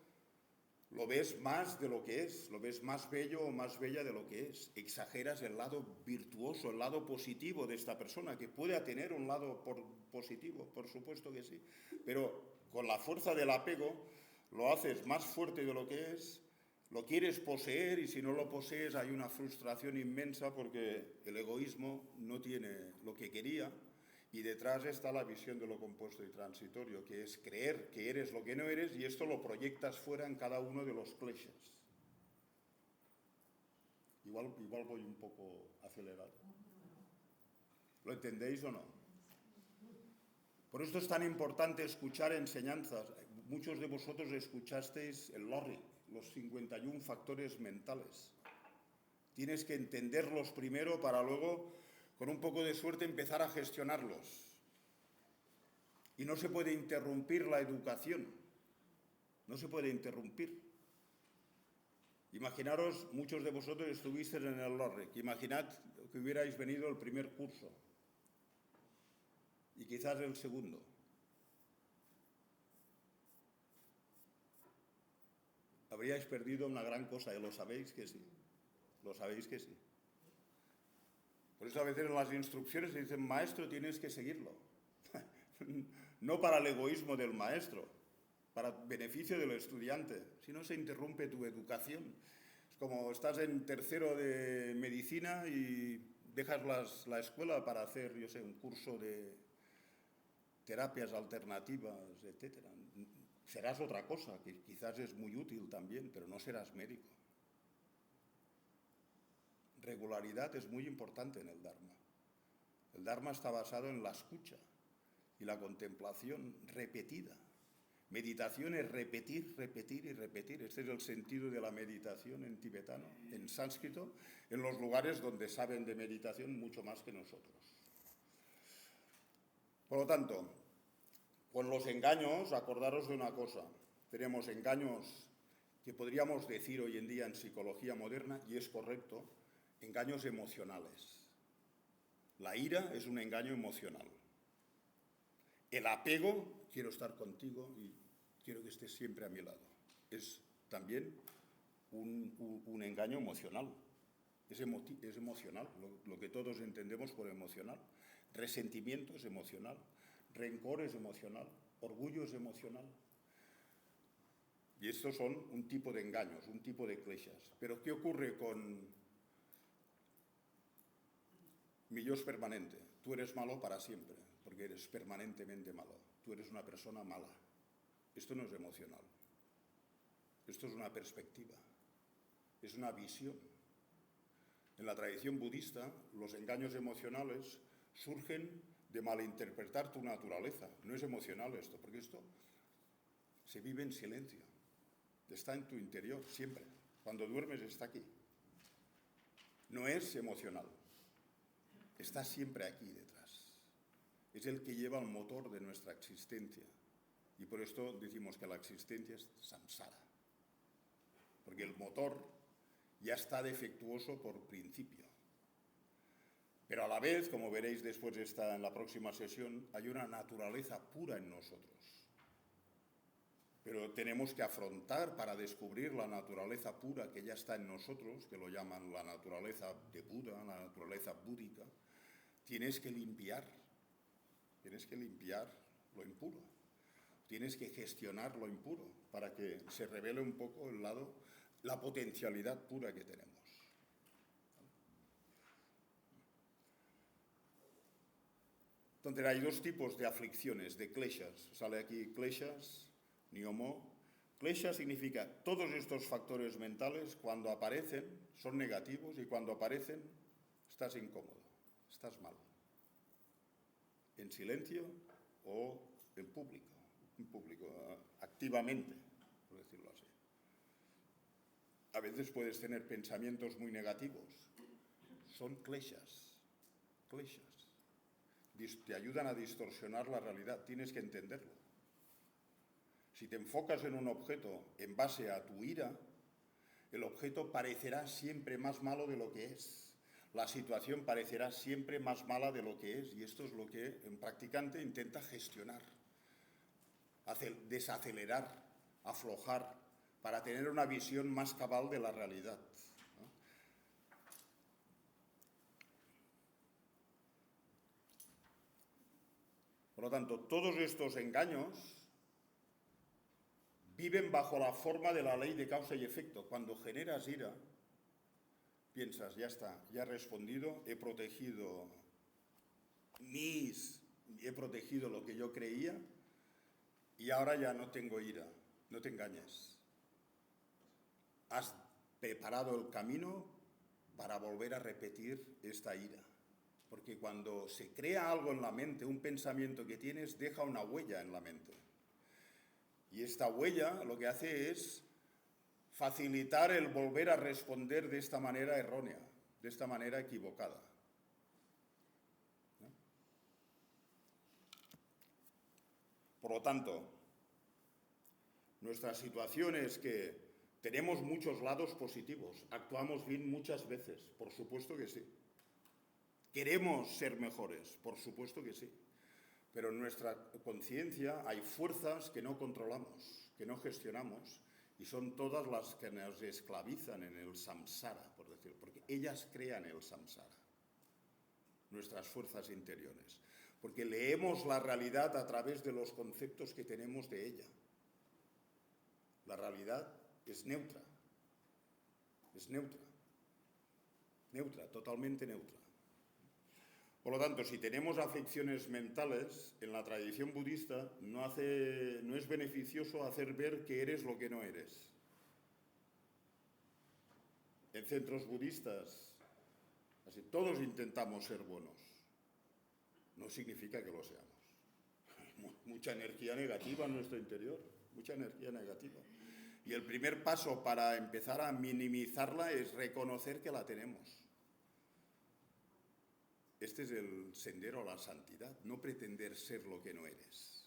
lo ves más de lo que es, lo ves más bello o más bella de lo que es. Exageras el lado virtuoso, el lado positivo de esta persona, que puede tener un lado positivo, por supuesto que sí, pero con la fuerza del apego lo haces más fuerte de lo que es, lo quieres poseer y si no lo posees hay una frustración inmensa porque el egoísmo no tiene lo que quería y detrás está la visión de lo compuesto y transitorio, que es creer que eres lo que no eres y esto lo proyectas fuera en cada uno de los kleshas. Igual voy un poco acelerado. ¿Lo entendéis o no? Por esto es tan importante escuchar enseñanzas. Muchos de vosotros escuchasteis el Lorry, los 51 factores mentales. Tienes que entenderlos primero para luego, con un poco de suerte, empezar a gestionarlos. Y no se puede interrumpir la educación. No se puede interrumpir. Imaginaros, muchos de vosotros estuvisteis en el Lorry. Imaginad que hubierais venido el primer curso. Y quizás el segundo. Habríais perdido una gran cosa, y lo sabéis que sí. Lo sabéis que sí. Por eso a veces en las instrucciones se dicen, maestro, tienes que seguirlo. No para el egoísmo del maestro, para beneficio del estudiante. Si no, se interrumpe tu educación. Es como estás en tercero de medicina y dejas la escuela para hacer, yo sé, un curso de terapias alternativas, etc. Serás otra cosa, que quizás es muy útil también, pero no serás médico. Regularidad es muy importante en el Dharma. El Dharma está basado en la escucha y la contemplación repetida. Meditación es repetir, repetir y repetir. Este es el sentido de la meditación en tibetano, en sánscrito, en los lugares donde saben de meditación mucho más que nosotros. Por lo tanto, con los engaños, acordaros de una cosa. Tenemos engaños que podríamos decir hoy en día en psicología moderna, y es correcto, engaños emocionales. La ira es un engaño emocional. El apego, quiero estar contigo y quiero que estés siempre a mi lado, es también un engaño emocional. Es emocional, lo que todos entendemos por emocional. Resentimiento es emocional, rencor es emocional, orgullo es emocional. Y estos son un tipo de engaños, un tipo de kleshas. Pero ¿qué ocurre con millor és permanente. Tú eres malo para siempre, porque eres permanentemente malo. Tú eres una persona mala. Esto no es emocional. Esto es una perspectiva. Es una visión. En la tradición budista, los engaños emocionales surgen de malinterpretar tu naturaleza. No es emocional esto, porque esto se vive en silencio. Está en tu interior, siempre. Cuando duermes está aquí. No es emocional. Está siempre aquí detrás. Es el que lleva el motor de nuestra existencia. Y por esto decimos que la existencia es samsara. Porque el motor ya está defectuoso por principio. Pero a la vez, como veréis después en la próxima sesión, hay una naturaleza pura en nosotros. Pero tenemos que afrontar para descubrir la naturaleza pura que ya está en nosotros, que lo llaman la naturaleza de Buda, la naturaleza búdica. Tienes que limpiar lo impuro. Tienes que gestionar lo impuro para que se revele un poco el lado, la potencialidad pura que tenemos. Entonces hay dos tipos de aflicciones, de kleshas. Sale aquí kleshas, nyomo. Klesha significa todos estos factores mentales cuando aparecen son negativos y cuando aparecen estás incómodo, estás mal. En silencio o en público, activamente, por decirlo así. A veces puedes tener pensamientos muy negativos. Son kleshas. Te ayudan a distorsionar la realidad, tienes que entenderlo. Si te enfocas en un objeto en base a tu ira, el objeto parecerá siempre más malo de lo que es. La situación parecerá siempre más mala de lo que es, y esto es lo que un practicante intenta gestionar, desacelerar, aflojar, para tener una visión más cabal de la realidad. Por lo tanto, todos estos engaños viven bajo la forma de la ley de causa y efecto. Cuando generas ira, piensas, ya está, ya he respondido, he protegido lo que yo creía y ahora ya no tengo ira. No te engañes. Has preparado el camino para volver a repetir esta ira. Porque cuando se crea algo en la mente, un pensamiento que tienes, deja una huella en la mente. Y esta huella lo que hace es facilitar el volver a responder de esta manera errónea, de esta manera equivocada. ¿No? Por lo tanto, nuestra situación es que tenemos muchos lados positivos, actuamos bien muchas veces, por supuesto que sí. Queremos ser mejores, por supuesto que sí. Pero en nuestra conciencia hay fuerzas que no controlamos, que no gestionamos, y son todas las que nos esclavizan en el samsara, por decirlo, porque ellas crean el samsara, nuestras fuerzas interiores, porque leemos la realidad a través de los conceptos que tenemos de ella. La realidad es neutra, totalmente neutra. Por lo tanto, si tenemos aflicciones mentales, en la tradición budista no es beneficioso hacer ver que eres lo que no eres. En centros budistas, así, todos intentamos ser buenos. No significa que lo seamos. Hay mucha energía negativa en nuestro interior, mucha energía negativa. Y el primer paso para empezar a minimizarla es reconocer que la tenemos. Este es el sendero a la santidad, no pretender ser lo que no eres.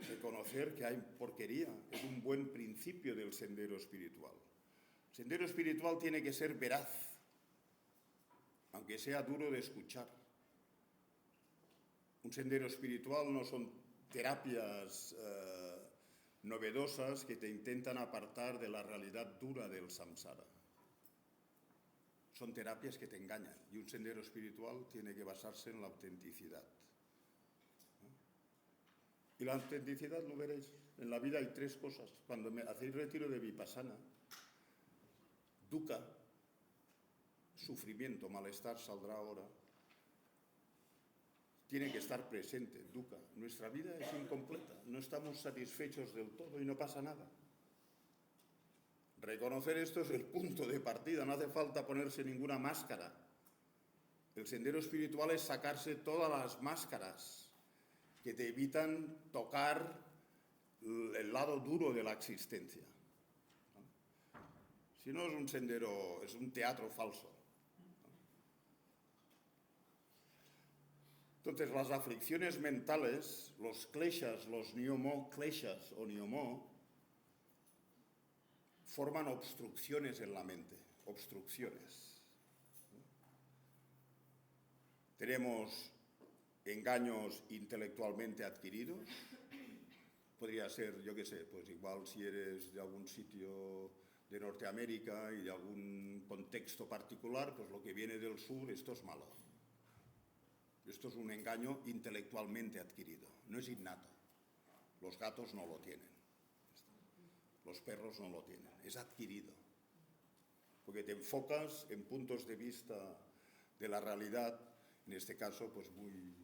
Reconocer que hay porquería es un buen principio del sendero espiritual. El sendero espiritual tiene que ser veraz, aunque sea duro de escuchar. Un sendero espiritual no son terapias novedosas que te intentan apartar de la realidad dura del samsara. Son terapias que te engañan y un sendero espiritual tiene que basarse en la autenticidad. Y la autenticidad, lo veréis, en la vida hay tres cosas. Cuando hacéis retiro de vipassana, dukkha, sufrimiento, malestar, saldrá ahora. tiene que estar presente, dukkha. Nuestra vida es incompleta, no estamos satisfechos del todo y no pasa nada. Reconocer esto es el punto de partida, no hace falta ponerse ninguna máscara. El sendero espiritual es sacarse todas las máscaras que te evitan tocar el lado duro de la existencia. Si no, es un sendero, es un teatro falso. Entonces, las aflicciones mentales, los kleshas, los kleshas o nyomo, forman obstrucciones en la mente, obstrucciones. Tenemos engaños intelectualmente adquiridos. Podría ser, yo qué sé, pues igual si eres de algún sitio de Norteamérica y de algún contexto particular, pues lo que viene del sur, esto es malo. Esto es un engaño intelectualmente adquirido, no es innato. Los gatos no lo tienen, los perros no lo tienen, es adquirido. Porque te enfocas en puntos de vista de la realidad, en este caso, pues muy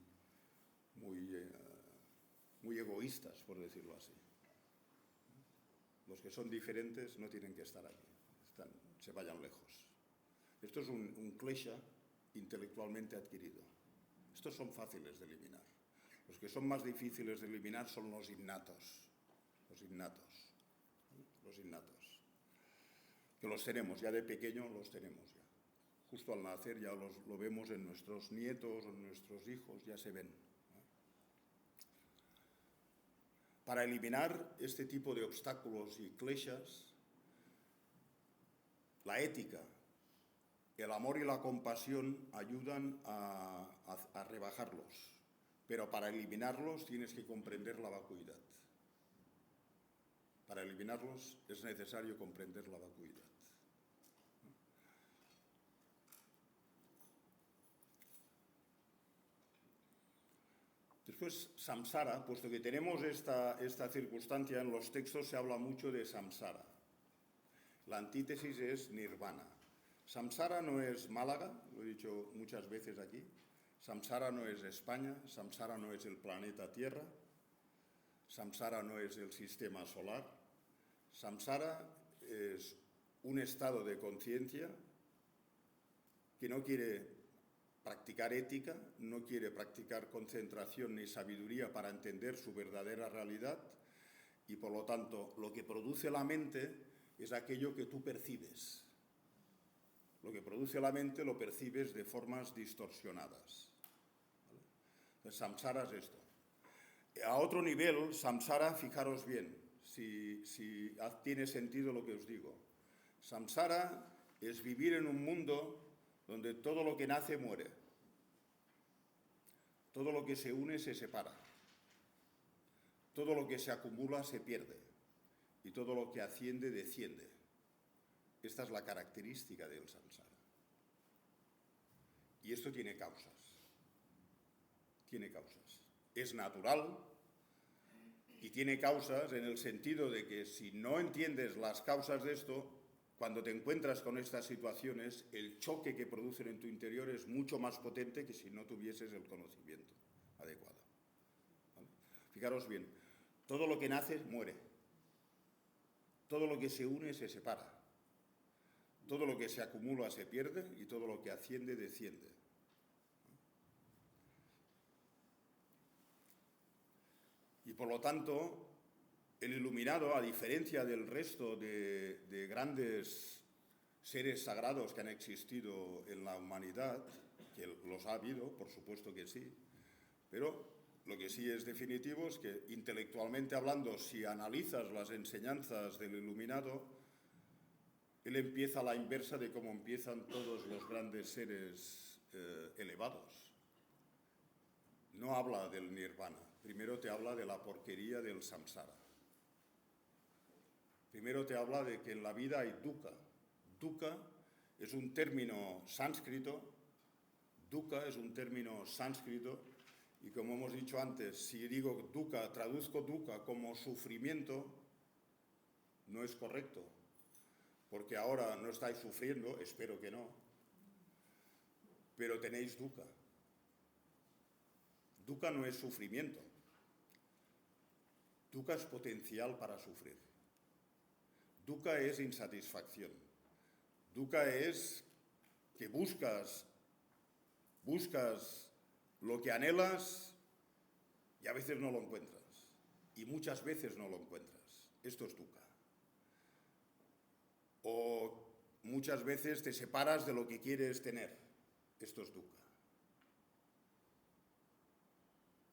egoístas, por decirlo así. Los que son diferentes no tienen que estar aquí, se vayan lejos. Esto es un klesha intelectualmente adquirido. Estos son fáciles de eliminar. Los que son más difíciles de eliminar son los innatos. Los innatos. Que los tenemos, ya de pequeño los tenemos ya. Justo al nacer ya lo vemos en nuestros nietos o en nuestros hijos, ya se ven. Para eliminar este tipo de obstáculos y kleshas, la ética, el amor y la compasión ayudan a rebajarlos, pero para eliminarlos tienes que comprender la vacuidad. Para eliminarlos es necesario comprender la vacuidad. Después, samsara, puesto que tenemos esta circunstancia, en los textos se habla mucho de samsara. La antítesis es nirvana. Samsara no es Málaga, lo he dicho muchas veces aquí. Samsara no es España, samsara no es el planeta Tierra, samsara no es el sistema solar. Samsara es un estado de conciencia que no quiere practicar ética, no quiere practicar concentración ni sabiduría para entender su verdadera realidad y, por lo tanto, lo que produce la mente es aquello que tú percibes. Lo que produce la mente lo percibes de formas distorsionadas. ¿Vale? Entonces, samsara es esto. A otro nivel, samsara, fijaros bien, si tiene sentido lo que os digo. Samsara es vivir en un mundo donde todo lo que nace muere. Todo lo que se une se separa. Todo lo que se acumula se pierde. Y todo lo que asciende desciende. Esta es la característica del samsara. Y esto tiene causas. Tiene causas. Es natural y tiene causas en el sentido de que si no entiendes las causas de esto, cuando te encuentras con estas situaciones, el choque que producen en tu interior es mucho más potente que si no tuvieses el conocimiento adecuado. ¿Vale? Fijaros bien, todo lo que nace muere. Todo lo que se une se separa. Todo lo que se acumula se pierde y todo lo que asciende desciende. Y por lo tanto, el iluminado, a diferencia del resto de grandes seres sagrados que han existido en la humanidad, que los ha habido, por supuesto que sí, pero lo que sí es definitivo es que, intelectualmente hablando, si analizas las enseñanzas del iluminado, él empieza a la inversa de cómo empiezan todos los grandes seres elevados. No habla del nirvana, primero te habla de la porquería del samsara. Primero te habla de que en la vida hay dukkha. Dukkha es un término sánscrito. Dukkha es un término sánscrito. Y como hemos dicho antes, si digo dukkha, traduzco dukkha como sufrimiento, no es correcto. Porque ahora no estáis sufriendo, espero que no, pero tenéis dukkha. Dukkha no es sufrimiento. Dukkha es potencial para sufrir. Dukkha es insatisfacción. Dukkha es que buscas lo que anhelas y a veces no lo encuentras. Y muchas veces no lo encuentras. Esto es dukkha. O muchas veces te separas de lo que quieres tener. Esto es dukkha.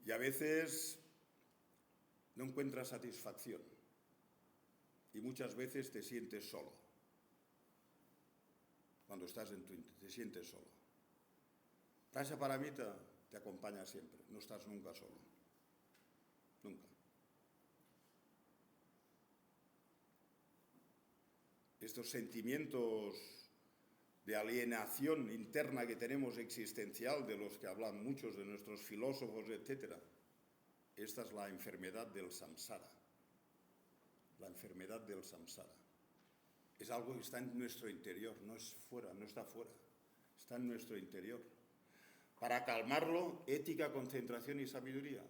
Y a veces no encuentras satisfacción. Y muchas veces te sientes solo. Cuando estás te sientes solo. Prajnaparamita te acompaña siempre. No estás nunca solo. Nunca. Estos sentimientos de alienación interna que tenemos existencial, de los que hablan muchos de nuestros filósofos, etc. Esta es la enfermedad del samsara. La enfermedad del samsara. Es algo que está en nuestro interior, no es fuera, no está fuera. Está en nuestro interior. Para calmarlo, ética, concentración y sabiduría.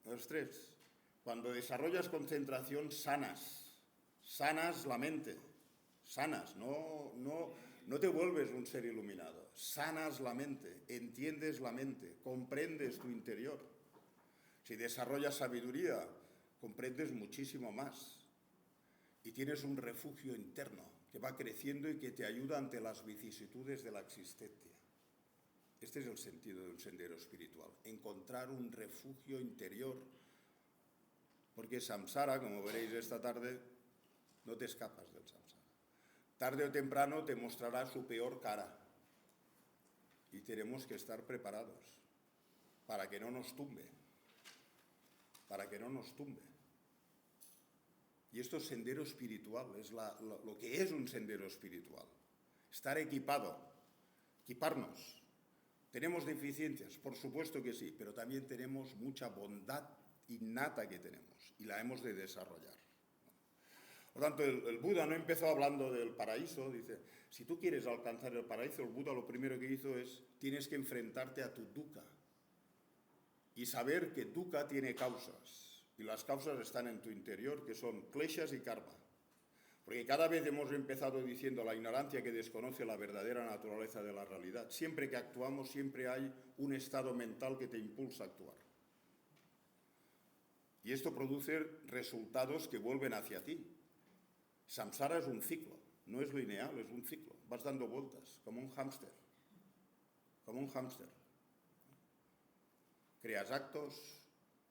Los tres. Cuando desarrollas concentración, sanas la mente. Sanas, no te vuelves un ser iluminado. Sanas la mente, entiendes la mente, comprendes tu interior. Si desarrollas sabiduría, comprendes muchísimo más. Y tienes un refugio interno que va creciendo y que te ayuda ante las vicisitudes de la existencia. Este es el sentido de un sendero espiritual, encontrar un refugio interior. Porque samsara, como veréis esta tarde, no te escapas del samsara. Tarde o temprano te mostrará su peor cara. Y tenemos que estar preparados para que no nos tumbe. Para que no nos tumbe. Y esto es sendero espiritual, es lo que es un sendero espiritual. Estar equipado, equiparnos. ¿Tenemos deficiencias? Por supuesto que sí, pero también tenemos mucha bondad innata que tenemos y la hemos de desarrollar. Por lo tanto, el Buda no empezó hablando del paraíso. Dice, si tú quieres alcanzar el paraíso, el Buda lo primero que hizo es, tienes que enfrentarte a tu dukkha y saber que dukkha tiene causas. Y las causas están en tu interior, que son kleshas y karma. Porque cada vez hemos empezado diciendo la ignorancia que desconoce la verdadera naturaleza de la realidad. Siempre que actuamos, siempre hay un estado mental que te impulsa a actuar. Y esto produce resultados que vuelven hacia ti. Samsara es un ciclo, no es lineal, es un ciclo. Vas dando vueltas, como un hámster. Como un hámster. Creas actos,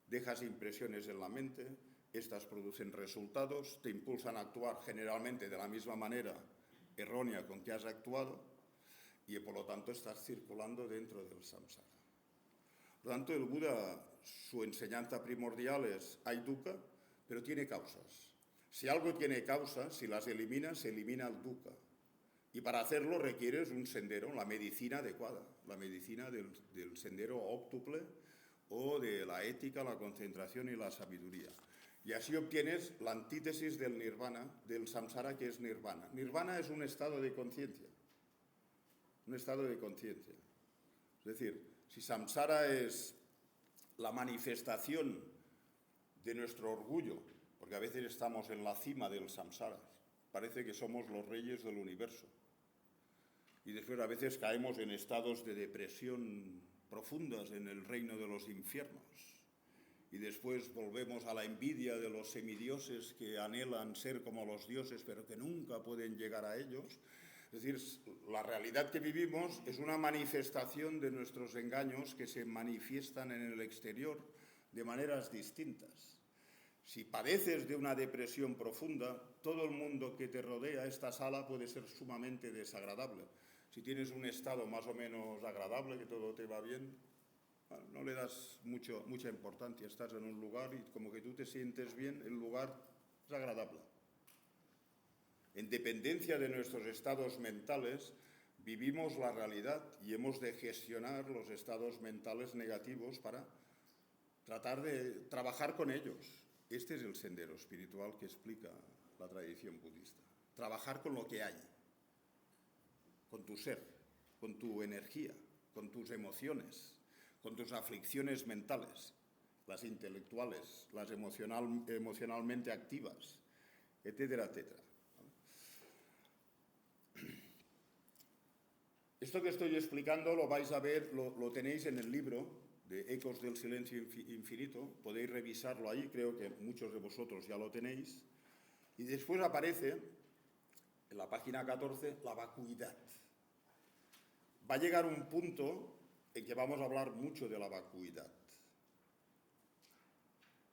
dejas impresiones en la mente, estas producen resultados, te impulsan a actuar generalmente de la misma manera errónea con que has actuado y por lo tanto estás circulando dentro del samsara. Por lo tanto, el Buda, su enseñanza primordial es, hay dukkha, pero tiene causas. Si algo tiene causas, si las eliminas, se elimina el dukkha. Y para hacerlo requieres un sendero, la medicina adecuada, la medicina del sendero óctuple o de la ética, la concentración y la sabiduría. Y así obtienes la antítesis del nirvana, del samsara, que es nirvana. Nirvana es un estado de conciencia. Un estado de conciencia. Es decir, si samsara es la manifestación de nuestro orgullo, porque a veces estamos en la cima del samsara, parece que somos los reyes del universo. Y después a veces caemos en estados de depresión profundas en el reino de los infiernos. Y después volvemos a la envidia de los semidioses que anhelan ser como los dioses, pero que nunca pueden llegar a ellos. Es decir, la realidad que vivimos es una manifestación de nuestros engaños que se manifiestan en el exterior de maneras distintas. Si padeces de una depresión profunda, todo el mundo que te rodea, esta sala, puede ser sumamente desagradable. Si tienes un estado más o menos agradable, que todo te va bien, no le das mucha importancia. Estás en un lugar y como que tú te sientes bien, el lugar es agradable. En dependencia de nuestros estados mentales, vivimos la realidad y hemos de gestionar los estados mentales negativos para tratar de trabajar con ellos. Este es el sendero espiritual que explica la tradición budista. Trabajar con lo que hay, con tu ser, con tu energía, con tus emociones. con tus aflicciones mentales, las intelectuales, las emocionalmente activas, etcétera, etcétera. Esto que estoy explicando lo vais a ver, lo tenéis en el libro de Ecos del Silencio Infinito, podéis revisarlo ahí, creo que muchos de vosotros ya lo tenéis. Y después aparece, en la página 14, la vacuidad. Va a llegar un punto en que vamos a hablar mucho de la vacuidad.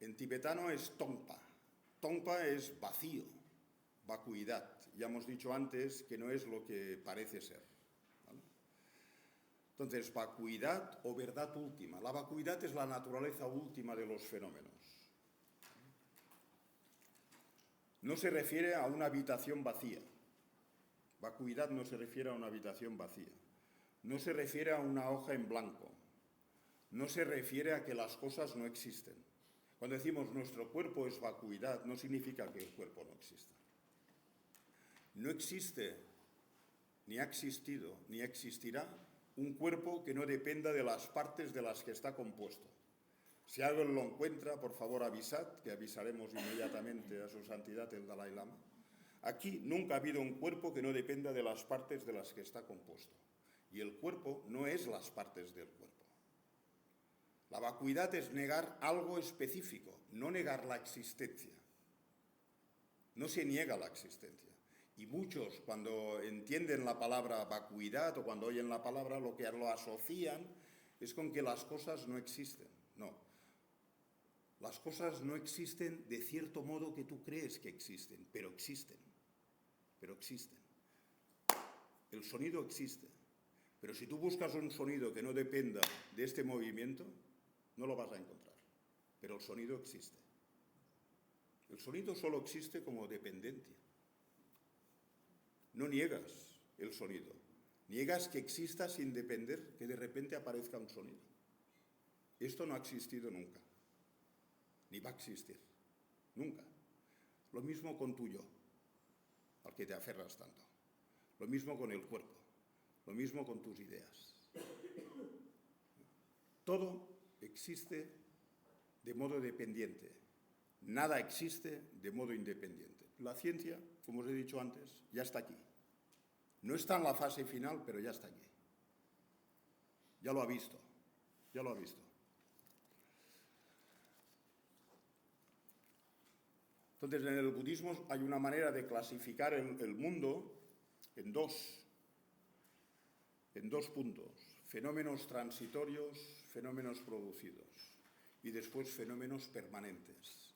En tibetano es tongpa. Tongpa es vacío, vacuidad. Ya hemos dicho antes que no es lo que parece ser. ¿Vale? Entonces, vacuidad o verdad última. La vacuidad es la naturaleza última de los fenómenos. No se refiere a una habitación vacía. Vacuidad no se refiere a una habitación vacía. No se refiere a una hoja en blanco. No se refiere a que las cosas no existen. Cuando decimos nuestro cuerpo es vacuidad, no significa que el cuerpo no exista. No existe, ni ha existido, ni existirá un cuerpo que no dependa de las partes de las que está compuesto. Si alguien lo encuentra, por favor avisad, que avisaremos inmediatamente a su santidad el Dalai Lama. Aquí nunca ha habido un cuerpo que no dependa de las partes de las que está compuesto. Y el cuerpo no es las partes del cuerpo. La vacuidad es negar algo específico, no negar la existencia. No se niega la existencia. Y muchos, cuando entienden la palabra vacuidad o cuando oyen la palabra, lo que lo asocian es con que las cosas no existen. No. Las cosas no existen de cierto modo que tú crees que existen, pero existen. Pero existen. El sonido existe. Pero si tú buscas un sonido que no dependa de este movimiento, no lo vas a encontrar. Pero el sonido existe. El sonido solo existe como dependencia. No niegas el sonido. Niegas que exista sin depender, que de repente aparezca un sonido. Esto no ha existido nunca. Ni va a existir. Nunca. Lo mismo con tu yo, al que te aferras tanto. Lo mismo con el cuerpo. Lo mismo con tus ideas. Todo existe de modo dependiente. Nada existe de modo independiente. La ciencia, como os he dicho antes, ya está aquí. No está en la fase final, pero ya está aquí. Ya lo ha visto. Ya lo ha visto. Entonces, en el budismo hay una manera de clasificar el mundo en dos puntos. Fenómenos transitorios, fenómenos producidos. Y después fenómenos permanentes.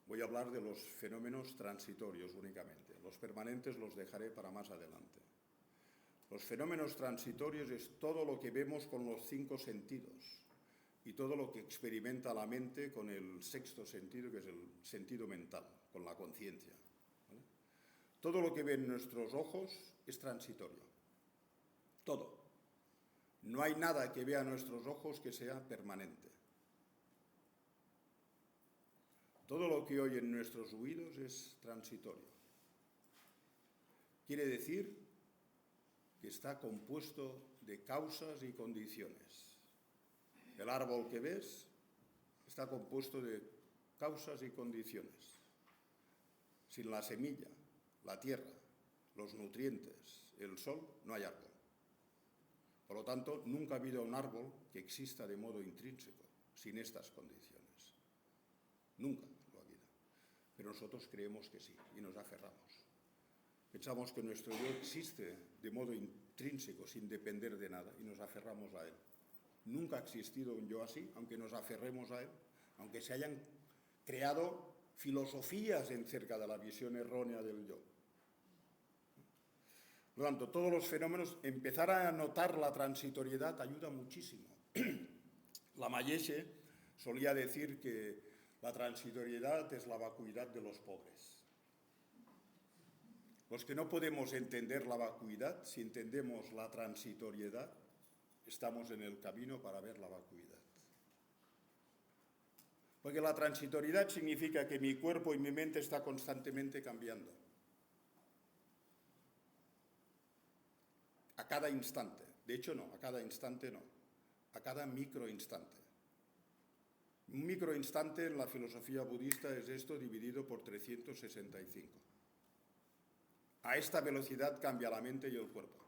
Voy a hablar de los fenómenos transitorios únicamente. Los permanentes los dejaré para más adelante. Los fenómenos transitorios es todo lo que vemos con los 5 sentidos y todo lo que experimenta la mente con el 6º sentido, que es el sentido mental, con la conciencia. ¿Vale? Todo lo que ven nuestros ojos es transitorio. Todo. No hay nada que vea nuestros ojos que sea permanente. Todo lo que oyen nuestros oídos es transitorio. Quiere decir que está compuesto de causas y condiciones. El árbol que ves está compuesto de causas y condiciones. Sin la semilla, la tierra, los nutrientes, el sol, no hay árbol. Por lo tanto, nunca ha habido un árbol que exista de modo intrínseco, sin estas condiciones. Nunca lo ha habido. Pero nosotros creemos que sí, y nos aferramos. Pensamos que nuestro yo existe de modo intrínseco, sin depender de nada, y nos aferramos a él. Nunca ha existido un yo así, aunque nos aferremos a él, aunque se hayan creado filosofías cerca de la visión errónea del yo. Por lo tanto, todos los fenómenos, empezar a notar la transitoriedad ayuda muchísimo. Lamayeshe solía decir que la transitoriedad es la vacuidad de los pobres. Los que no podemos entender la vacuidad, si entendemos la transitoriedad, estamos en el camino para ver la vacuidad. Porque la transitoriedad significa que mi cuerpo y mi mente está constantemente cambiando. A cada instante. De hecho, no, a cada instante no. a cada microinstante. Un microinstante en la filosofía budista es esto dividido por 365. A esta velocidad cambia la mente y el cuerpo.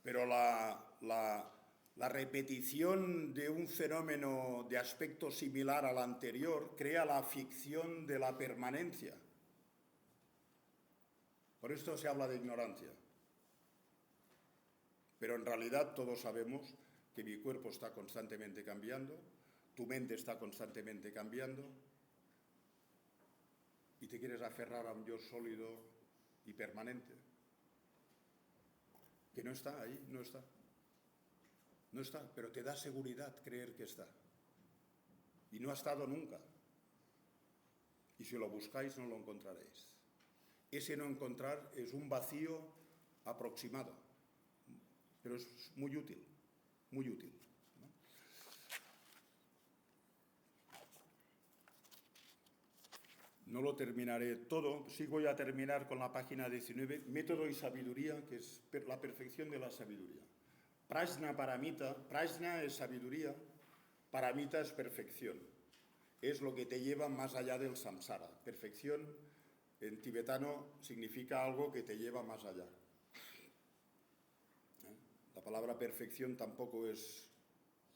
Pero la repetición de un fenómeno de aspecto similar al anterior crea la ficción de la permanencia. Por esto se habla de ignorancia. Pero en realidad todos sabemos que mi cuerpo está constantemente cambiando, tu mente está constantemente cambiando, y te quieres aferrar a un yo sólido y permanente, que no está ahí, no está. No está, pero te da seguridad creer que está. Y no ha estado nunca. Y si lo buscáis no lo encontraréis. Ese no encontrar es un vacío aproximado, pero es muy útil, muy útil. No lo terminaré todo, sí voy a terminar con la página 19, método y sabiduría, que es la perfección de la sabiduría. Prajna paramita, prajna es sabiduría, paramita es perfección. Es lo que te lleva más allá del samsara. Perfección en tibetano significa algo que te lleva más allá. La palabra perfección tampoco es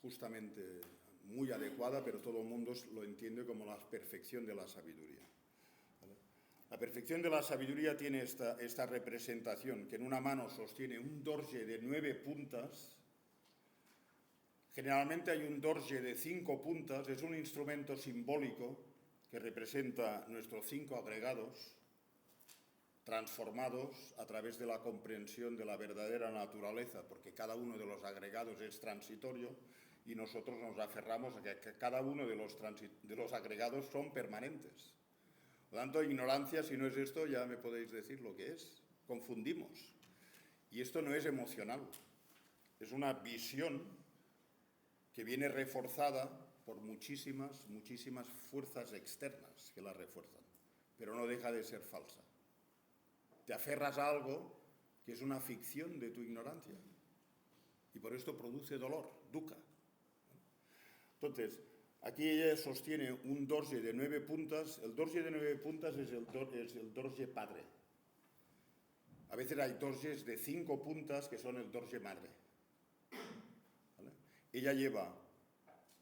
justamente muy adecuada, pero todo el mundo lo entiende como la perfección de la sabiduría. La perfección de la sabiduría tiene esta representación, que en una mano sostiene un dorje de 9 puntas. Generalmente hay un dorje de 5 puntas, es un instrumento simbólico que representa nuestros 5 agregados, transformados a través de la comprensión de la verdadera naturaleza, porque cada uno de los agregados es transitorio y nosotros nos aferramos a que cada uno de los agregados son permanentes. Por lo tanto, ignorancia, si no es esto, ya me podéis decir lo que es. Confundimos. Y esto no es emocional. Es una visión que viene reforzada por muchísimas fuerzas externas que la refuerzan. Pero no deja de ser falsa. Te aferras a algo que es una ficción de tu ignorancia. Y por esto produce dolor, dukkha. Entonces, aquí ella sostiene un dorje de 9 puntas. El dorje de 9 puntas es el dorje padre. A veces hay dorjes de 5 puntas que son el dorje madre. ¿Vale? Ella lleva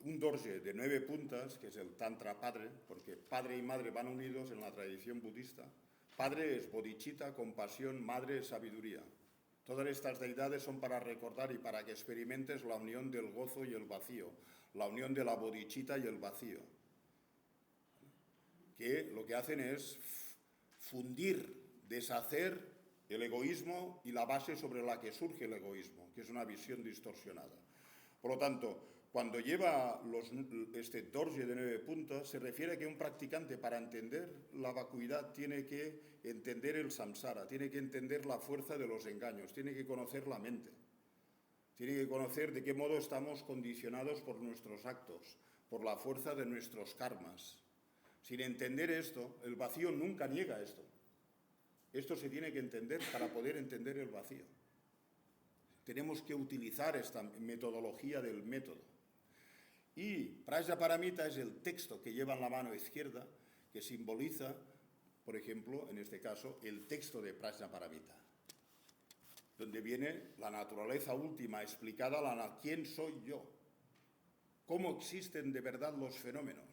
un dorje de 9 puntas, que es el tantra padre, porque padre y madre van unidos en la tradición budista. Padre es bodhicitta, compasión, madre es sabiduría. Todas estas deidades son para recordar y para que experimentes la unión del gozo y el vacío, la unión de la bodhicitta y el vacío, que lo que hacen es fundir, deshacer el egoísmo y la base sobre la que surge el egoísmo, que es una visión distorsionada. Por lo tanto, cuando lleva este dorje de 9 puntas, se refiere a que un practicante, para entender la vacuidad, tiene que entender el samsara, tiene que entender la fuerza de los engaños, tiene que conocer la mente, tiene que conocer de qué modo estamos condicionados por nuestros actos, por la fuerza de nuestros karmas. Sin entender esto, el vacío nunca niega esto. Esto se tiene que entender para poder entender el vacío. Tenemos que utilizar esta metodología del método. Y Prajnaparamita es el texto que lleva en la mano izquierda, que simboliza, por ejemplo, en este caso, el texto de Prajnaparamita, donde viene la naturaleza última explicada, quién soy yo, cómo existen de verdad los fenómenos,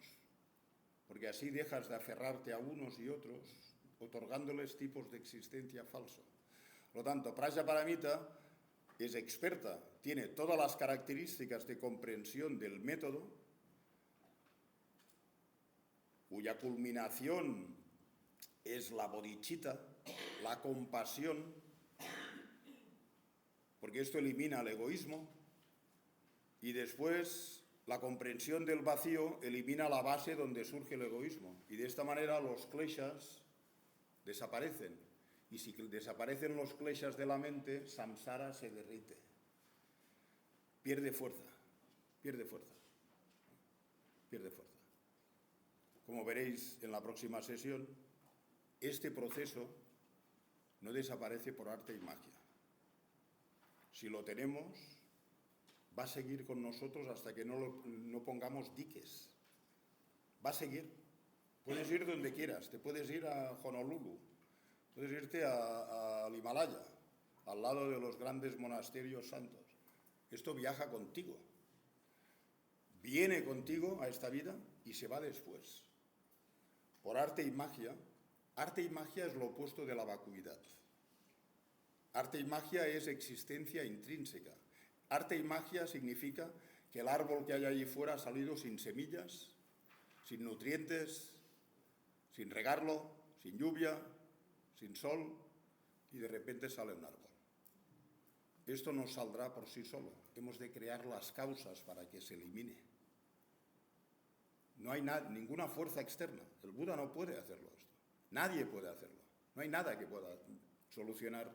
porque así dejas de aferrarte a unos y otros, otorgándoles tipos de existencia falso. Por lo tanto, Prajnaparamita es experta, tiene todas las características de comprensión del método, cuya culminación es la bodhicitta, la compasión, porque esto elimina el egoísmo, y después la comprensión del vacío elimina la base donde surge el egoísmo, y de esta manera los kleshas desaparecen. Y si desaparecen los kleshas de la mente, samsara se derrite. Pierde fuerza, pierde fuerza, pierde fuerza. Como veréis en la próxima sesión, este proceso no desaparece por arte y magia. Si lo tenemos, va a seguir con nosotros hasta que no pongamos diques. Va a seguir. Puedes ir donde quieras, te puedes ir a Honolulu, puedes irte al Himalaya, al lado de los grandes monasterios santos. Esto viaja contigo. Viene contigo a esta vida y se va después. Por arte y magia es lo opuesto de la vacuidad. Arte y magia es existencia intrínseca. Arte y magia significa que el árbol que hay allí fuera ha salido sin semillas, sin nutrientes, sin regarlo, sin lluvia, sin sol, y de repente sale un árbol. Esto no saldrá por sí solo. Hemos de crear las causas para que se elimine. No hay ninguna fuerza externa. El Buda no puede hacerlo esto. Nadie puede hacerlo. No hay nada que pueda solucionar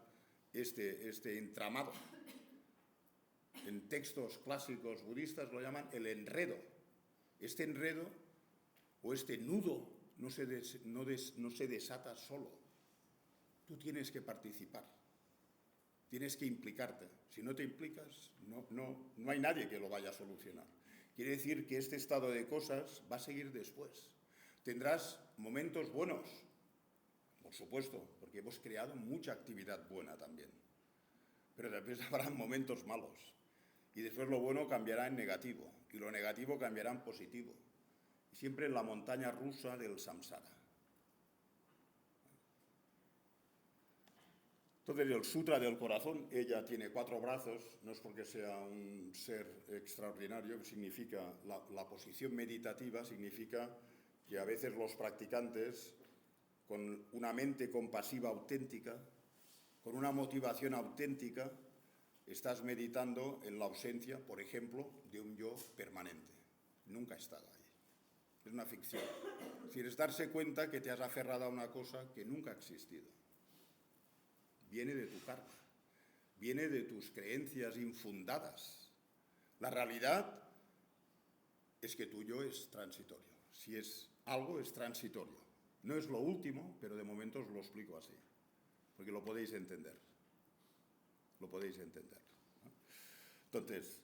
este entramado. En textos clásicos budistas lo llaman el enredo. Este enredo o este nudo no se desata solo. Tú tienes que participar. Tienes que implicarte. Si no te implicas, no hay nadie que lo vaya a solucionar. Quiere decir que este estado de cosas va a seguir después. Tendrás momentos buenos, por supuesto, porque hemos creado mucha actividad buena también. Pero después habrá momentos malos. Y después lo bueno cambiará en negativo. Y lo negativo cambiará en positivo. Y siempre en la montaña rusa del samsara. Entonces, el Sutra del Corazón, ella tiene 4 brazos, no es porque sea un ser extraordinario, significa, la posición meditativa significa que a veces los practicantes, con una mente compasiva auténtica, con una motivación auténtica, estás meditando en la ausencia, por ejemplo, de un yo permanente. Nunca ha estado ahí. Es una ficción. Es decir, es darse cuenta que te has aferrado a una cosa que nunca ha existido. Viene de tu karma, viene de tus creencias infundadas. La realidad es que tu yo es transitorio. Si es algo, es transitorio. No es lo último, pero de momento os lo explico así, porque lo podéis entender. Lo podéis entender, ¿no? Entonces,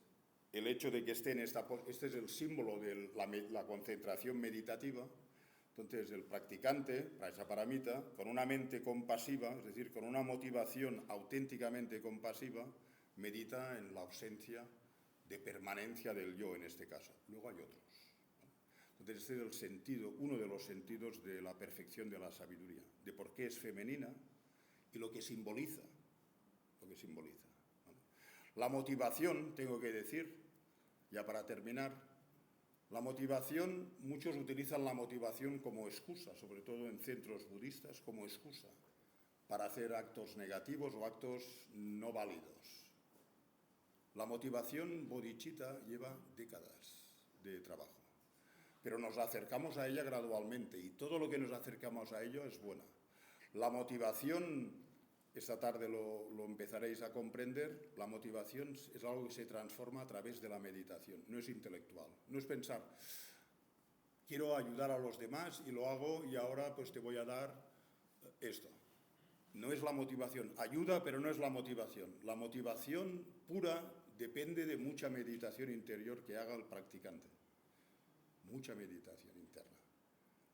el hecho de que esté en este es el símbolo de la concentración meditativa. Entonces, el practicante, Prajnaparamita, con una mente compasiva, es decir, con una motivación auténticamente compasiva, medita en la ausencia de permanencia del yo, en este caso. Luego hay otros, ¿no? Entonces, este es el sentido, uno de los sentidos de la perfección de la sabiduría, de por qué es femenina y lo que simboliza. ¿Vale? La motivación, tengo que decir, ya para terminar, la motivación, muchos utilizan la motivación como excusa, sobre todo en centros budistas, como excusa para hacer actos negativos o actos no válidos. La motivación bodhicitta lleva décadas de trabajo, pero nos acercamos a ella gradualmente y todo lo que nos acercamos a ello es buena. La motivación, esta tarde lo empezaréis a comprender, la motivación es algo que se transforma a través de la meditación, no es intelectual, no es pensar, quiero ayudar a los demás y lo hago y ahora pues te voy a dar esto. No es la motivación, ayuda pero no es la motivación. La motivación pura depende de mucha meditación interior que haga el practicante, mucha meditación interna.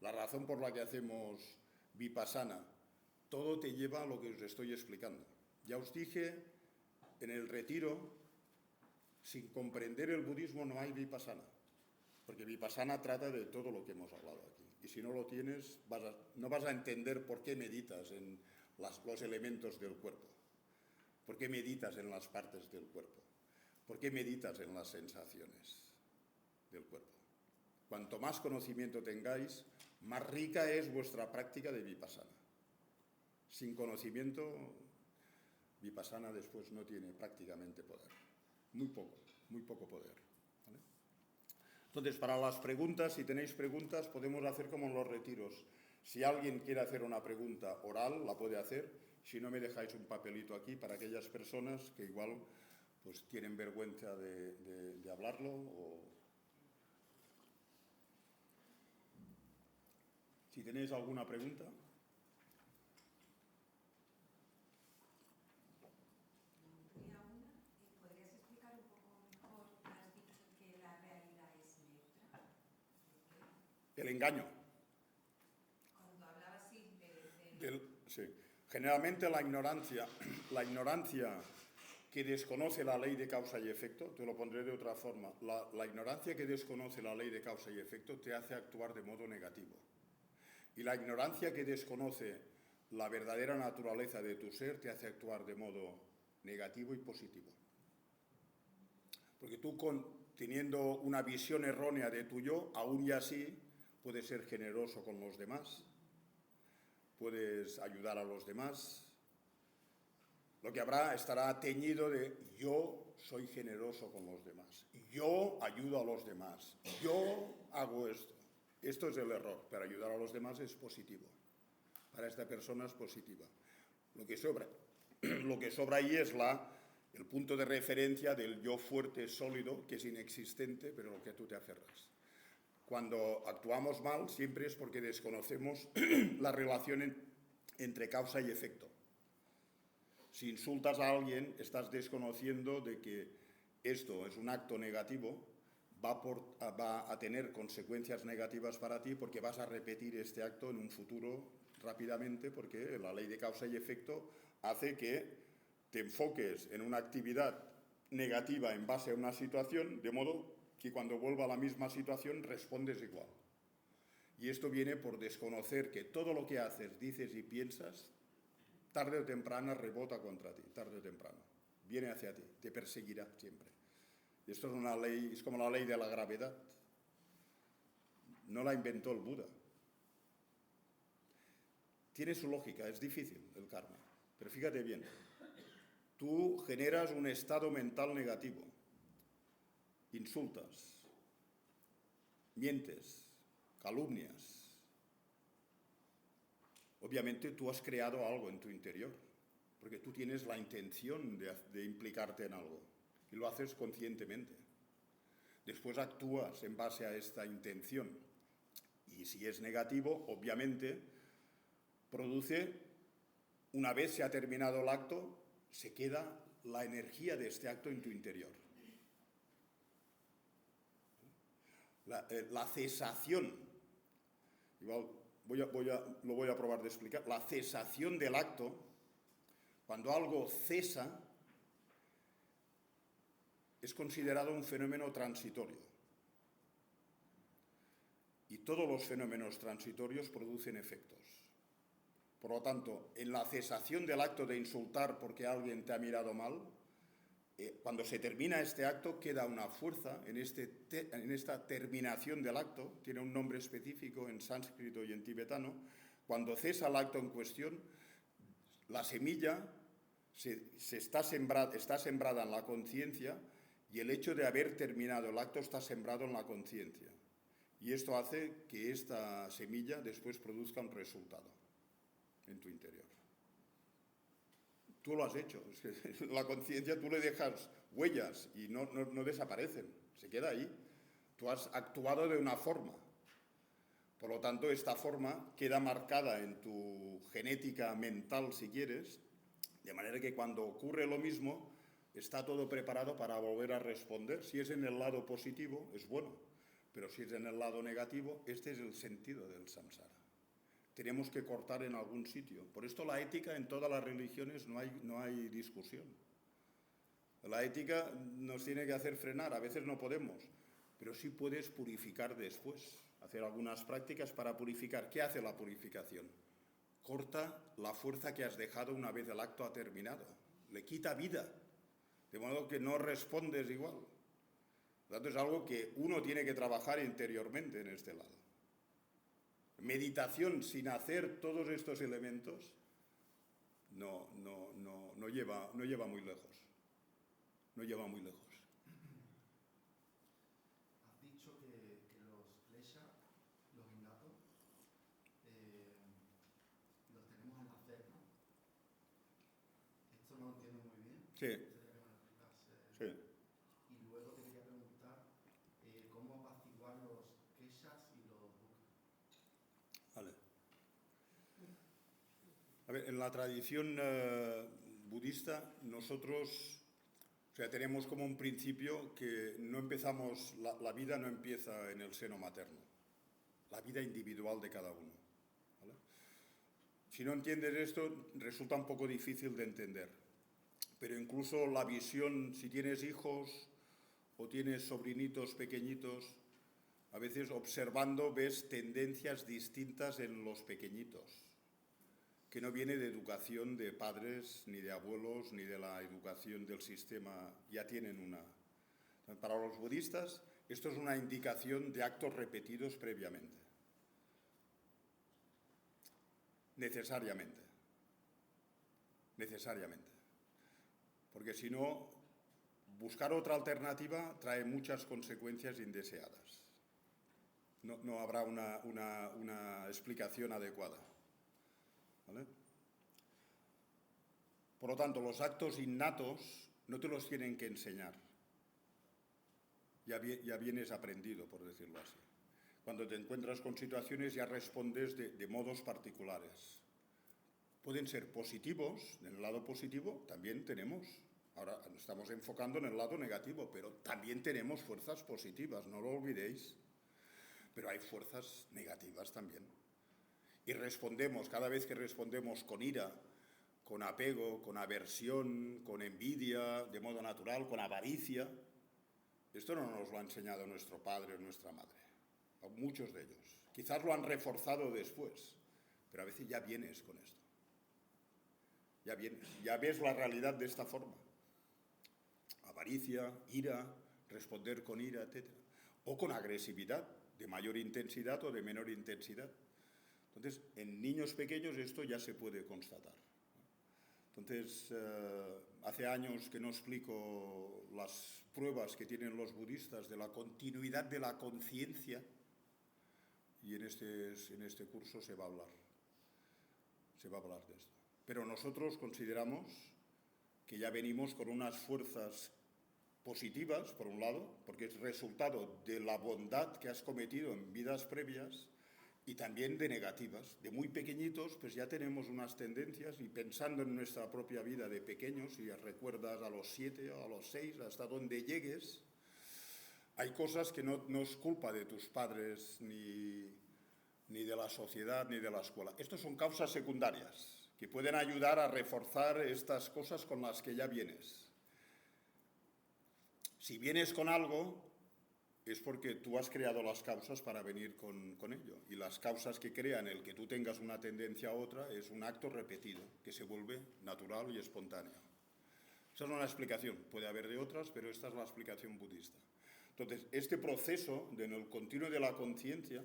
La razón por la que hacemos vipassana, todo te lleva a lo que os estoy explicando. Ya os dije, en el retiro, sin comprender el budismo no hay vipassana, porque vipassana trata de todo lo que hemos hablado aquí. Y si no lo tienes, no vas a entender por qué meditas en los elementos del cuerpo, por qué meditas en las partes del cuerpo, por qué meditas en las sensaciones del cuerpo. Cuanto más conocimiento tengáis, más rica es vuestra práctica de vipassana. Sin conocimiento, vipassana después no tiene prácticamente poder. Muy poco poder, ¿vale? Entonces, para las preguntas, si tenéis preguntas, podemos hacer como en los retiros. Si alguien quiere hacer una pregunta oral, la puede hacer. Si no, me dejáis un papelito aquí para aquellas personas que igual pues, tienen vergüenza de hablarlo o... Si tenéis alguna pregunta... ¿Podrías explicar un poco mejor del engaño. Cuando hablaba así Sí. Generalmente la ignorancia que desconoce la ley de causa y efecto, te lo pondré de otra forma, la ignorancia que desconoce la ley de causa y efecto te hace actuar de modo negativo. Y la ignorancia que desconoce la verdadera naturaleza de tu ser te hace actuar de modo negativo y positivo. Porque tú teniendo una visión errónea de tu yo, aún y así puedes ser generoso con los demás, puedes ayudar a los demás. Lo que habrá estará teñido de yo soy generoso con los demás, yo ayudo a los demás, yo hago esto. Esto es el error, pero ayudar a los demás es positivo. Para esta persona es positiva. Lo que sobra ahí es el punto de referencia del yo fuerte, sólido, que es inexistente, pero lo que tú te aferras. Cuando actuamos mal, siempre es porque desconocemos la relación entre causa y efecto. Si insultas a alguien, estás desconociendo de que esto es un acto negativo, va a tener consecuencias negativas para ti porque vas a repetir este acto en un futuro rápidamente, porque la ley de causa y efecto hace que te enfoques en una actividad negativa en base a una situación, de modo que cuando vuelva a la misma situación respondes igual. Y esto viene por desconocer que todo lo que haces, dices y piensas, tarde o temprano rebota contra ti, tarde o temprano. Viene hacia ti, te perseguirá siempre. Y esto es una ley, es como la ley de la gravedad. No la inventó el Buda. Tiene su lógica, es difícil el karma. Pero fíjate bien, tú generas un estado mental negativo. Insultas, mientes, calumnias. Obviamente tú has creado algo en tu interior, porque tú tienes la intención de implicarte en algo y lo haces conscientemente. Después actúas en base a esta intención y si es negativo, obviamente produce, una vez se ha terminado el acto, se queda la energía de este acto en tu interior. La cesación, igual lo voy a probar de explicar, la cesación del acto, cuando algo cesa, es considerado un fenómeno transitorio. Y todos los fenómenos transitorios producen efectos. Por lo tanto, en la cesación del acto de insultar porque alguien te ha mirado mal, cuando se termina este acto queda una fuerza en esta terminación del acto, tiene un nombre específico en sánscrito y en tibetano. Cuando cesa el acto en cuestión, la semilla está sembrada en la conciencia y el hecho de haber terminado el acto está sembrado en la conciencia. Y esto hace que esta semilla después produzca un resultado en tu interior. Tú lo has hecho. Es que la conciencia tú le dejas huellas y no desaparecen, se queda ahí. Tú has actuado de una forma. Por lo tanto, esta forma queda marcada en tu genética mental, si quieres, de manera que cuando ocurre lo mismo, está todo preparado para volver a responder. Si es en el lado positivo, es bueno, pero si es en el lado negativo, este es el sentido del samsara. Tenemos que cortar en algún sitio. Por esto la ética en todas las religiones no hay discusión. La ética nos tiene que hacer frenar, a veces no podemos, pero sí puedes purificar después, hacer algunas prácticas para purificar. ¿Qué hace la purificación? Corta la fuerza que has dejado una vez el acto ha terminado. Le quita vida, de modo que no respondes igual. Por lo tanto, es algo que uno tiene que trabajar interiormente en este lado. Meditación sin hacer todos estos elementos no lleva muy lejos. No lleva muy lejos. Has dicho que los kleshas, los innatos, los tenemos en la nacer, ¿no? Esto no lo entiendo muy bien. Sí. Sí. Y luego te quería preguntar cómo apaciguar los kleshas y los dukkha. Vale. A ver, en la tradición budista nosotros tenemos como un principio que no empezamos, la vida no empieza en el seno materno. la vida individual de cada uno. ¿Vale? Si no entiendes esto, resulta un poco difícil de entender. Pero incluso la visión, si tienes hijos o tienes sobrinitos pequeñitos, a veces observando ves tendencias distintas en los pequeñitos, que no viene de educación de padres, ni de abuelos, ni de la educación del sistema, ya tienen una. Para los budistas, esto es una indicación de actos repetidos previamente. Necesariamente. Porque si no, buscar otra alternativa trae muchas consecuencias indeseadas. No habrá una explicación adecuada. ¿Vale? Por lo tanto, los actos innatos no te los tienen que enseñar. Ya vienes aprendido, por decirlo así. Cuando te encuentras con situaciones ya respondes de modos particulares. Pueden ser positivos, en el lado positivo también tenemos. Ahora estamos enfocando en el lado negativo, pero también tenemos fuerzas positivas, no lo olvidéis. Pero hay fuerzas negativas también. Y respondemos, cada vez que respondemos con ira, con apego, con aversión, con envidia, de modo natural, con avaricia, esto no nos lo ha enseñado nuestro padre o nuestra madre, muchos de ellos. Quizás lo han reforzado después, pero a veces ya vienes con esto. Ya ves la realidad de esta forma. Avaricia, ira, responder con ira, etc. O con agresividad, de mayor intensidad o de menor intensidad. Entonces, en niños pequeños esto ya se puede constatar. Entonces, hace años que no explico las pruebas que tienen los budistas de la continuidad de la conciencia, y en este curso se va a hablar de esto. Pero nosotros consideramos que ya venimos con unas fuerzas positivas, por un lado, porque es resultado de la bondad que has cometido en vidas previas, y también de negativas. De muy pequeñitos, pues ya tenemos unas tendencias, y pensando en nuestra propia vida de pequeños, si recuerdas a los 7 o a los 6, hasta donde llegues, hay cosas que no es culpa de tus padres, ni de la sociedad, ni de la escuela. Estos son causas secundarias que pueden ayudar a reforzar estas cosas con las que ya vienes. Si vienes con algo, es porque tú has creado las causas para venir con ello. Y las causas que crean el que tú tengas una tendencia a otra es un acto repetido, que se vuelve natural y espontáneo. Esa es una explicación. Puede haber de otras, pero esta es la explicación budista. Entonces, este proceso en el continuo de la conciencia,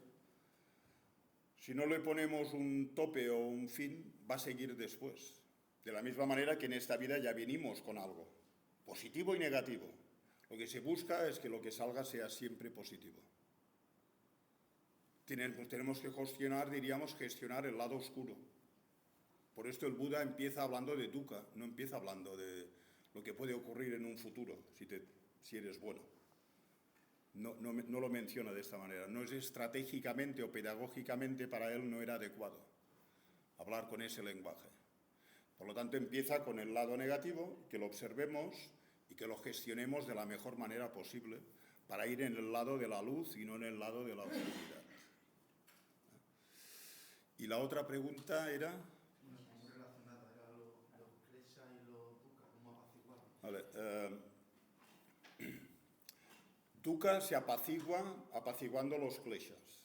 si no le ponemos un tope o un fin, va a seguir después. De la misma manera que en esta vida ya venimos con algo, positivo y negativo. Lo que se busca es que lo que salga sea siempre positivo. Tenemos que gestionar el lado oscuro. Por esto el Buda empieza hablando de dukkha, no empieza hablando de lo que puede ocurrir en un futuro, si eres bueno. No lo menciona de esta manera. No es estratégicamente o pedagógicamente, para él no era adecuado hablar con ese lenguaje. Por lo tanto, empieza con el lado negativo, que lo observemos y que lo gestionemos de la mejor manera posible para ir en el lado de la luz y no en el lado de la oscuridad. Y la otra pregunta era... Muy relacionada, era los klesha y los dukkha, ¿cómo apaciguarlos? Vale, dukkha se apacigua apaciguando los kleshas.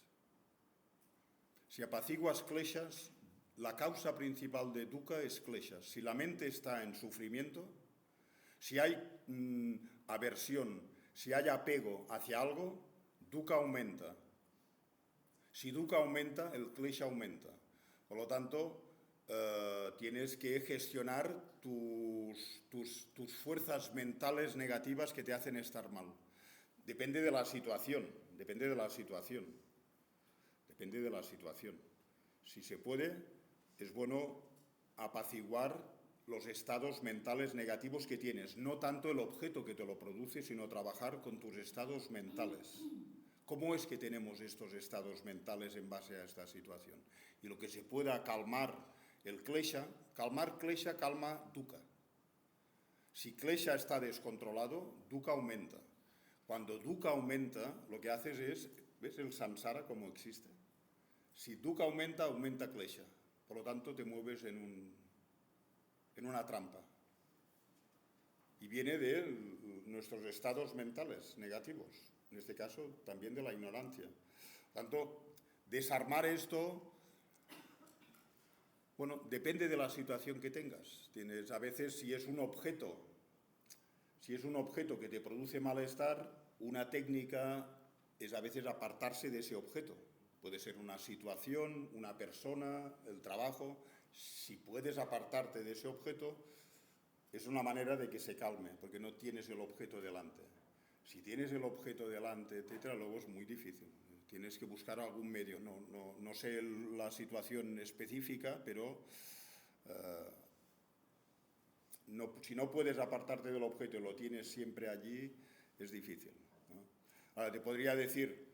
Si apaciguas kleshas, la causa principal de dukkha es kleshas. Si la mente está en sufrimiento, si hay aversión, si hay apego hacia algo, dukkha aumenta. Si dukkha aumenta, el klesha aumenta. Por lo tanto, tienes que gestionar tus fuerzas mentales negativas que te hacen estar mal. Depende de la situación. Si se puede, es bueno apaciguar los estados mentales negativos que tienes, no tanto el objeto que te lo produce, sino trabajar con tus estados mentales. ¿Cómo es que tenemos estos estados mentales en base a esta situación? Y lo que se pueda calmar el klesha, calma dukkha. Si klesha está descontrolado, dukkha aumenta. Cuando dukkha aumenta, lo que haces es, ¿ves el samsara cómo existe? Si Duk aumenta, aumenta Klesha. Por lo tanto, te mueves en una trampa. Y viene de nuestros estados mentales negativos, en este caso también de la ignorancia. Por tanto, desarmar esto, bueno, depende de la situación que tengas. Tienes, a veces, si es un objeto que te produce malestar, una técnica es a veces apartarse de ese objeto. Puede ser una situación, una persona, el trabajo. Si puedes apartarte de ese objeto, es una manera de que se calme, porque no tienes el objeto delante. Si tienes el objeto delante, etcétera, luego es muy difícil. Tienes que buscar algún medio. No sé la situación específica, pero si no puedes apartarte del objeto y lo tienes siempre allí, es difícil, ¿no? Ahora, te podría decir,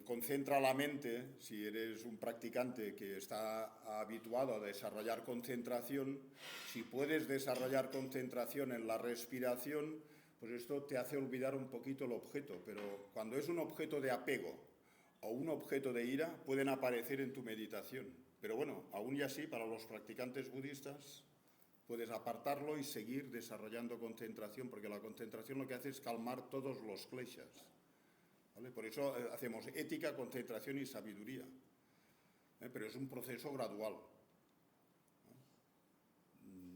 concentra la mente. Si eres un practicante que está habituado a desarrollar concentración, si puedes desarrollar concentración en la respiración, pues esto te hace olvidar un poquito el objeto. Pero cuando es un objeto de apego o un objeto de ira, pueden aparecer en tu meditación. Pero bueno, aún y así, para los practicantes budistas, puedes apartarlo y seguir desarrollando concentración, porque la concentración lo que hace es calmar todos los kleshas. ¿Vale? Por eso hacemos ética, concentración y sabiduría. Pero es un proceso gradual.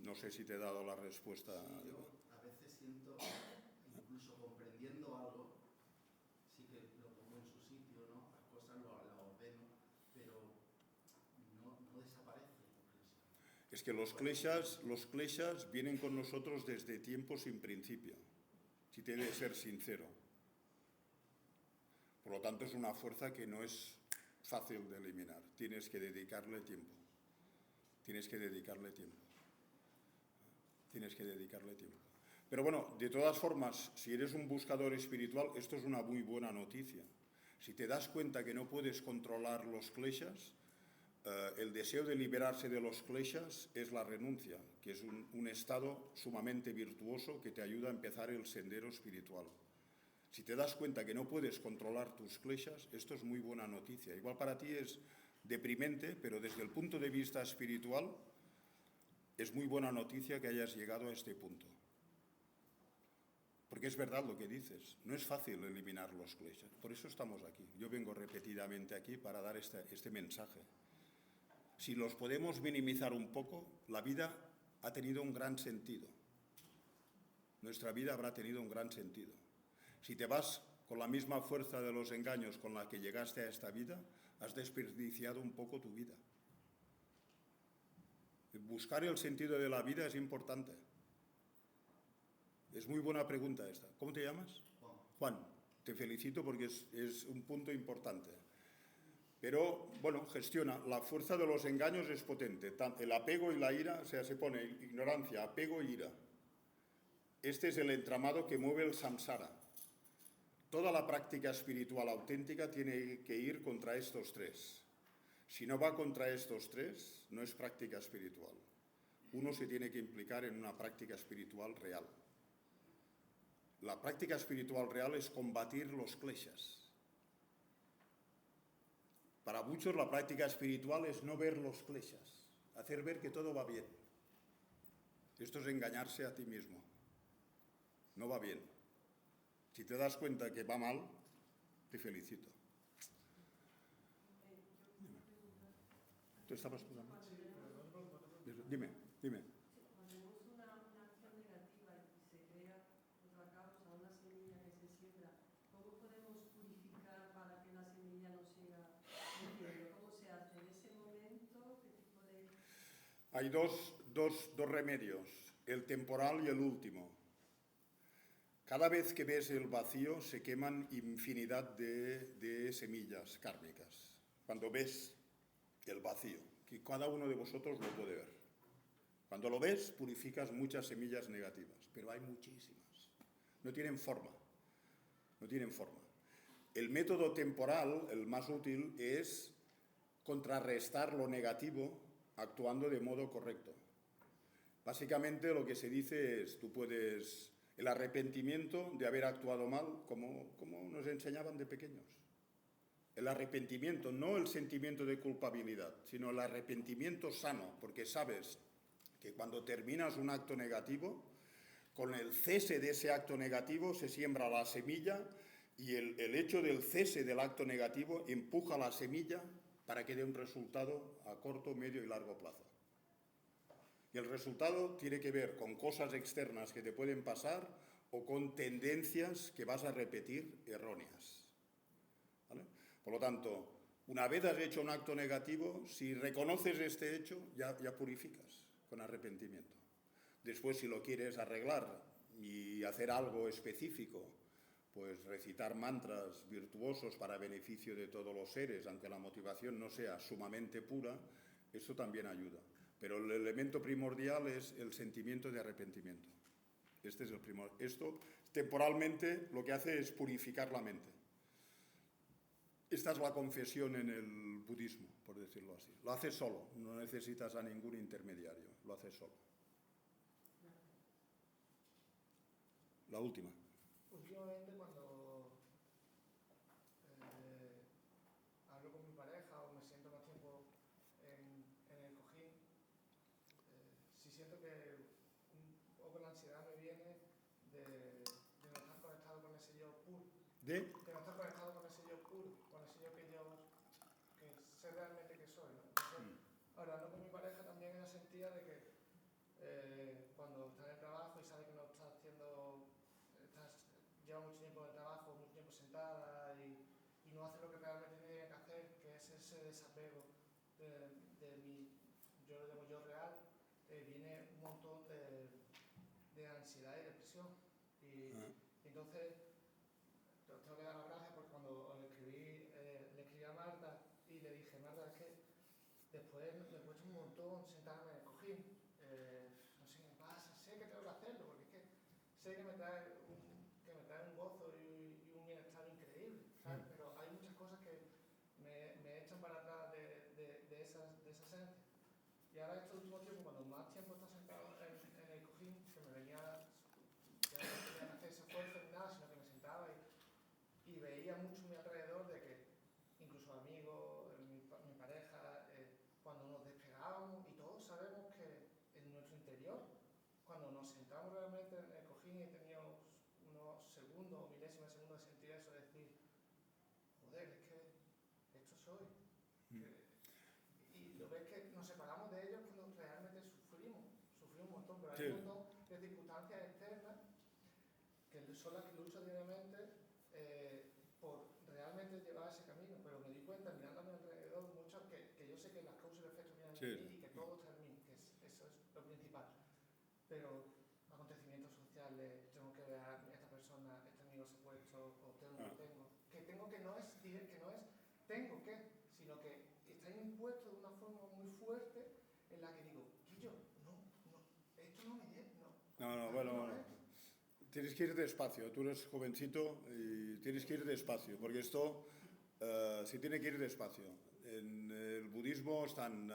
No sé si te he dado la respuesta. Sí, yo a veces siento, incluso comprendiendo algo, sí que lo pongo en su sitio, ¿no? Las cosas las ordeno, pero no desaparece la hipocresía. Es que los kleshas vienen con nosotros desde tiempos sin principio, si te he de ser sincero. Por lo tanto, es una fuerza que no es fácil de eliminar. Tienes que dedicarle tiempo. Pero bueno, de todas formas, si eres un buscador espiritual, esto es una muy buena noticia. Si te das cuenta que no puedes controlar los kleshas, el deseo de liberarse de los kleshas es la renuncia, que es un estado sumamente virtuoso que te ayuda a empezar el sendero espiritual. Si te das cuenta que no puedes controlar tus kleshas, esto es muy buena noticia. Igual para ti es deprimente, pero desde el punto de vista espiritual es muy buena noticia que hayas llegado a este punto. Porque es verdad lo que dices, no es fácil eliminar los kleshas. Por eso estamos aquí. Yo vengo repetidamente aquí para dar este mensaje. Si los podemos minimizar un poco, la vida ha tenido un gran sentido. Nuestra vida habrá tenido un gran sentido. Si te vas con la misma fuerza de los engaños con la que llegaste a esta vida, has desperdiciado un poco tu vida. Buscar el sentido de la vida es importante. Es muy buena pregunta esta. ¿Cómo te llamas? Juan. Juan, te felicito porque es un punto importante. Pero, bueno, gestiona. La fuerza de los engaños es potente. El apego y la ira, o sea, se pone ignorancia, apego y ira. Este es el entramado que mueve el samsara. Toda la práctica espiritual auténtica tiene que ir contra estos tres. Si no va contra estos tres, no es práctica espiritual. Uno se tiene que implicar en una práctica espiritual real. La práctica espiritual real es combatir los kleshas. Para muchos la práctica espiritual es no ver los kleshas, hacer ver que todo va bien. Esto es engañarse a ti mismo. No va bien. Si te das cuenta que va mal, te felicito. ¿Tú estabas tú también? Dime. Cuando vemos una acción negativa y se crea otra causa, una semilla que se siembra, ¿cómo podemos purificar para que la semilla no siga creciendo? ¿Cómo se hace en ese momento? ¿Qué tipo de...? Hay dos remedios, el temporal y el último. Cada vez que ves el vacío se queman infinidad de semillas kármicas. Cuando ves el vacío, que cada uno de vosotros lo puede ver. Cuando lo ves, purificas muchas semillas negativas, pero hay muchísimas. No tienen forma. El método temporal, el más útil, es contrarrestar lo negativo actuando de modo correcto. Básicamente lo que se dice es, tú puedes... El arrepentimiento de haber actuado mal, como nos enseñaban de pequeños. El arrepentimiento, no el sentimiento de culpabilidad, sino el arrepentimiento sano, porque sabes que cuando terminas un acto negativo, con el cese de ese acto negativo se siembra la semilla y el hecho del cese del acto negativo empuja la semilla para que dé un resultado a corto, medio y largo plazo. Y el resultado tiene que ver con cosas externas que te pueden pasar o con tendencias que vas a repetir erróneas. ¿Vale? Por lo tanto, una vez has hecho un acto negativo, si reconoces este hecho, ya purificas con arrepentimiento. Después, si lo quieres arreglar y hacer algo específico, pues recitar mantras virtuosos para beneficio de todos los seres, aunque la motivación no sea sumamente pura, eso también ayuda. Pero el elemento primordial es el sentimiento de arrepentimiento. Este es el primordial. Esto, temporalmente, lo que hace es purificar la mente. Esta es la confesión en el budismo, por decirlo así. Lo haces solo, no necesitas a ningún intermediario, lo haces solo. La última. Últimamente cuando hablo con mi pareja o me siento más tiempo en el cojín, sí siento que un poco la ansiedad me viene de no estar conectado con ese yo puro. ¿De? De no estar conectado con ese yo puro, con ese yo que sé realmente que soy, ¿no? Entonces, hablando con mi pareja también ella sentía de que cuando está en el trabajo y sabe que no está haciendo, lleva mucho tiempo en el trabajo, mucho tiempo sentada y no hace lo que realmente tiene que hacer, que es ese desapego de mi, yo lo llamo yo real, viene un montón de ansiedad y depresión. Y entonces, tengo que dar las gracias porque cuando le escribí a Marta y le dije, Marta, es que después me cuesta un montón sentarme en el cojín. No sé qué me pasa, sé que tengo que hacerlo porque es que sé que me trae un gozo y un bienestar increíble, ¿sabes? Pero hay muchas cosas que me echan para atrás de esa esencia. Y ahora estos últimos tiempos, cuando más tiempo está sentado en el cojín, que me venía, ya no tenía que hacer ese esfuerzo ni nada, sino que me sentaba y veía mucho a mi alrededor de que incluso amigos, mi pareja, cuando nos despegábamos, y todos sabemos que en nuestro interior, cuando nos sentamos realmente en el cojín y teníamos unos segundos o milésimas de segundo de sentir eso, de decir, joder, es que esto soy. Y lo ves que nos separamos de ellos cuando realmente sufrimos un montón, pero hay un montón de circunstancias externas que son las que lucho diariamente por realmente llevar ese camino, pero me di cuenta mirando a mi alrededor mucho que yo sé que las causas y los efectos vienen de mí y que todo está en mí, que eso es lo principal. Pero acontecimientos sociales, tengo que ver a esta persona, este amigo se ha puesto, o tengo que no es tengo que, sino que está impuesto de una forma muy fuerte en la que digo, Guillo, esto no me llena, Bueno. Tienes que ir despacio, tú eres jovencito y tienes que ir despacio, porque esto se tiene que ir despacio. En el budismo están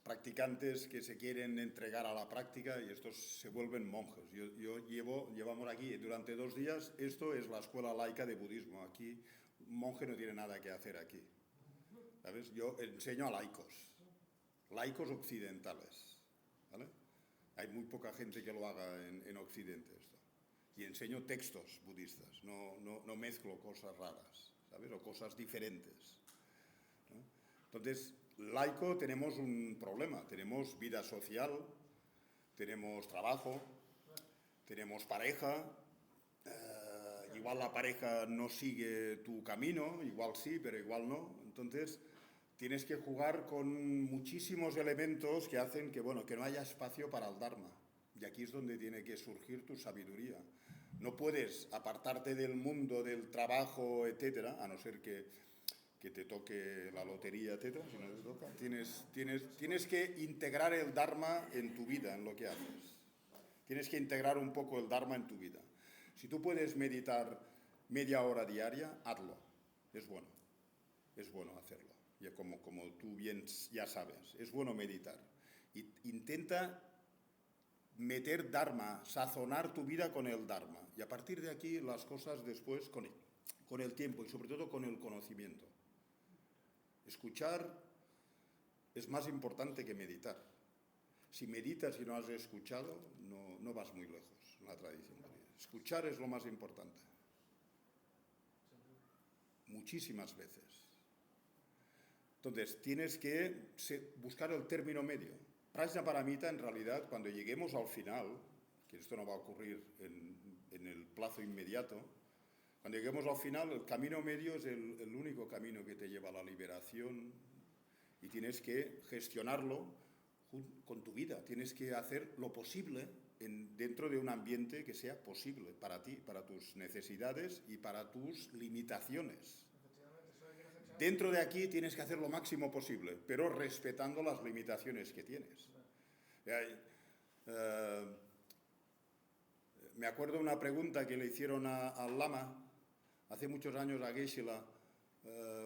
practicantes que se quieren entregar a la práctica y estos se vuelven monjes. Llevamos aquí durante 2 días, esto es la escuela laica de budismo. Aquí un monje no tiene nada que hacer aquí. ¿Sabes? Yo enseño a laicos occidentales. ¿Vale? Hay muy poca gente que lo haga en Occidente esto. Y enseño textos budistas, no mezclo cosas raras, ¿sabes? O cosas diferentes, ¿no? Entonces, laico tenemos un problema, tenemos vida social, tenemos trabajo, tenemos pareja, igual la pareja no sigue tu camino, igual sí, pero igual no. Entonces, tienes que jugar con muchísimos elementos que hacen que no haya espacio para el Dharma. Y aquí es donde tiene que surgir tu sabiduría. No puedes apartarte del mundo, del trabajo, etcétera, a no ser que te toque la lotería, etcétera. Si no te toca, tienes que integrar el Dharma en tu vida, en lo que haces. Tienes que integrar un poco el Dharma en tu vida. Si tú puedes meditar media hora diaria, hazlo. Es bueno hacerlo. Ya como tú bien ya sabes, es bueno meditar. Intenta meter Dharma, sazonar tu vida con el Dharma. Y a partir de aquí las cosas después con el tiempo y sobre todo con el conocimiento. Escuchar es más importante que meditar. Si meditas y no has escuchado, no vas muy lejos en la tradición budista. Escuchar es lo más importante. Muchísimas veces. Entonces, tienes que buscar el término medio. Prajnaparamita, en realidad, cuando lleguemos al final, que esto no va a ocurrir en el plazo inmediato, cuando lleguemos al final, el camino medio es el único camino que te lleva a la liberación y tienes que gestionarlo con tu vida. Tienes que hacer lo posible dentro de un ambiente que sea posible para ti, para tus necesidades y para tus limitaciones. Dentro de aquí tienes que hacer lo máximo posible, pero respetando las limitaciones que tienes. Me acuerdo de una pregunta que le hicieron al lama hace muchos años a Geshe-la,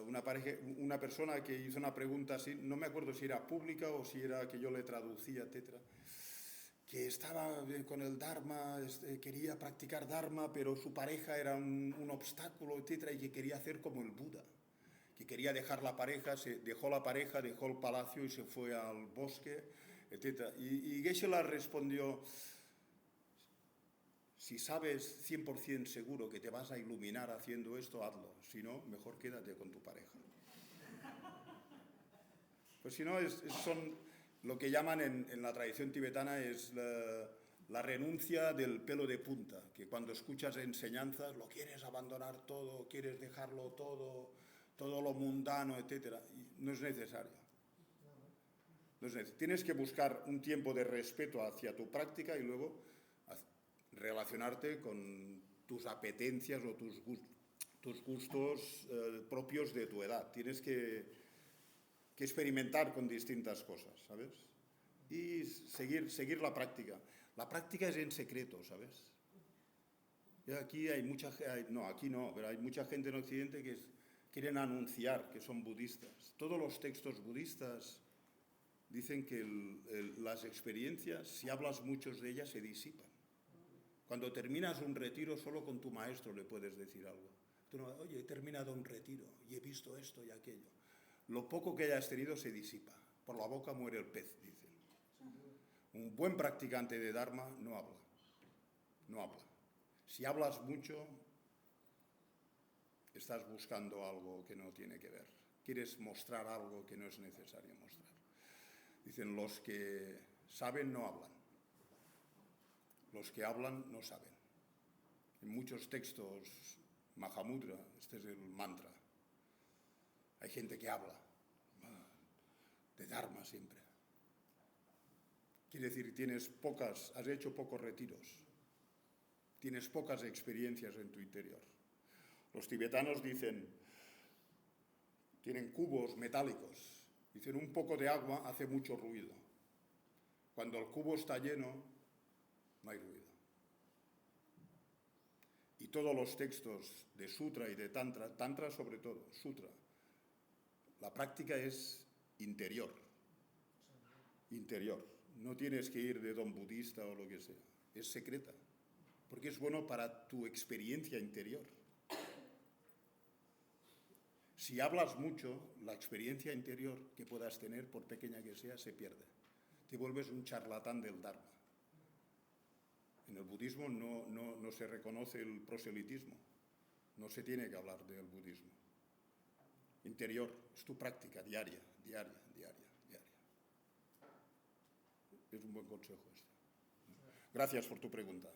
una persona que hizo una pregunta así, no me acuerdo si era pública o si era que yo le traducía, etc., que estaba con el Dharma, quería practicar Dharma, pero su pareja era un obstáculo, etc., y que quería hacer como el Buda, que quería dejar la pareja, dejó el palacio y se fue al bosque, etc. Y Geshe-la respondió: si sabes 100% seguro que te vas a iluminar haciendo esto, hazlo. Si no, mejor quédate con tu pareja. Pues si no, son lo que llaman en la tradición tibetana es la renuncia del pelo de punta, que cuando escuchas enseñanzas lo quieres abandonar todo, quieres dejarlo todo lo mundano, etc. Y no es necesario. Tienes que buscar un tiempo de respeto hacia tu práctica y luego relacionarte con tus apetencias o tus gustos propios de tu edad. Tienes que experimentar con distintas cosas, ¿sabes? Y seguir la práctica. La práctica es en secreto, ¿sabes? Y aquí hay mucha gente, no, aquí no, pero hay mucha gente en Occidente que quieren anunciar que son budistas. Todos los textos budistas dicen que las experiencias, si hablas muchos de ellas, se disipan. Cuando terminas un retiro, solo con tu maestro le puedes decir algo. Tú no, oye, he terminado un retiro y he visto esto y aquello. Lo poco que hayas tenido se disipa. Por la boca muere el pez, dicen. Un buen practicante de Dharma no habla. No habla. Si hablas mucho, estás buscando algo que no tiene que ver. Quieres mostrar algo que no es necesario mostrar. Dicen, los que saben no hablan. Los que hablan no saben. En muchos textos Mahamudra, este es el mantra. Hay gente que habla de Dharma siempre. Quiere decir, has hecho pocos retiros. Tienes pocas experiencias en tu interior. Los tibetanos dicen, tienen cubos metálicos. Dicen, un poco de agua hace mucho ruido. Cuando el cubo está lleno, no hay ruido. Y todos los textos de Sutra y de Tantra, Tantra sobre todo, Sutra, la práctica es interior. Interior. No tienes que ir de don budista o lo que sea. Es secreta. Porque es bueno para tu experiencia interior. Si hablas mucho, la experiencia interior que puedas tener, por pequeña que sea, se pierde. Te vuelves un charlatán del Dharma. En el budismo no se reconoce el proselitismo. No se tiene que hablar del budismo. Interior, es tu práctica diaria. Es un buen consejo este. Gracias por tu pregunta.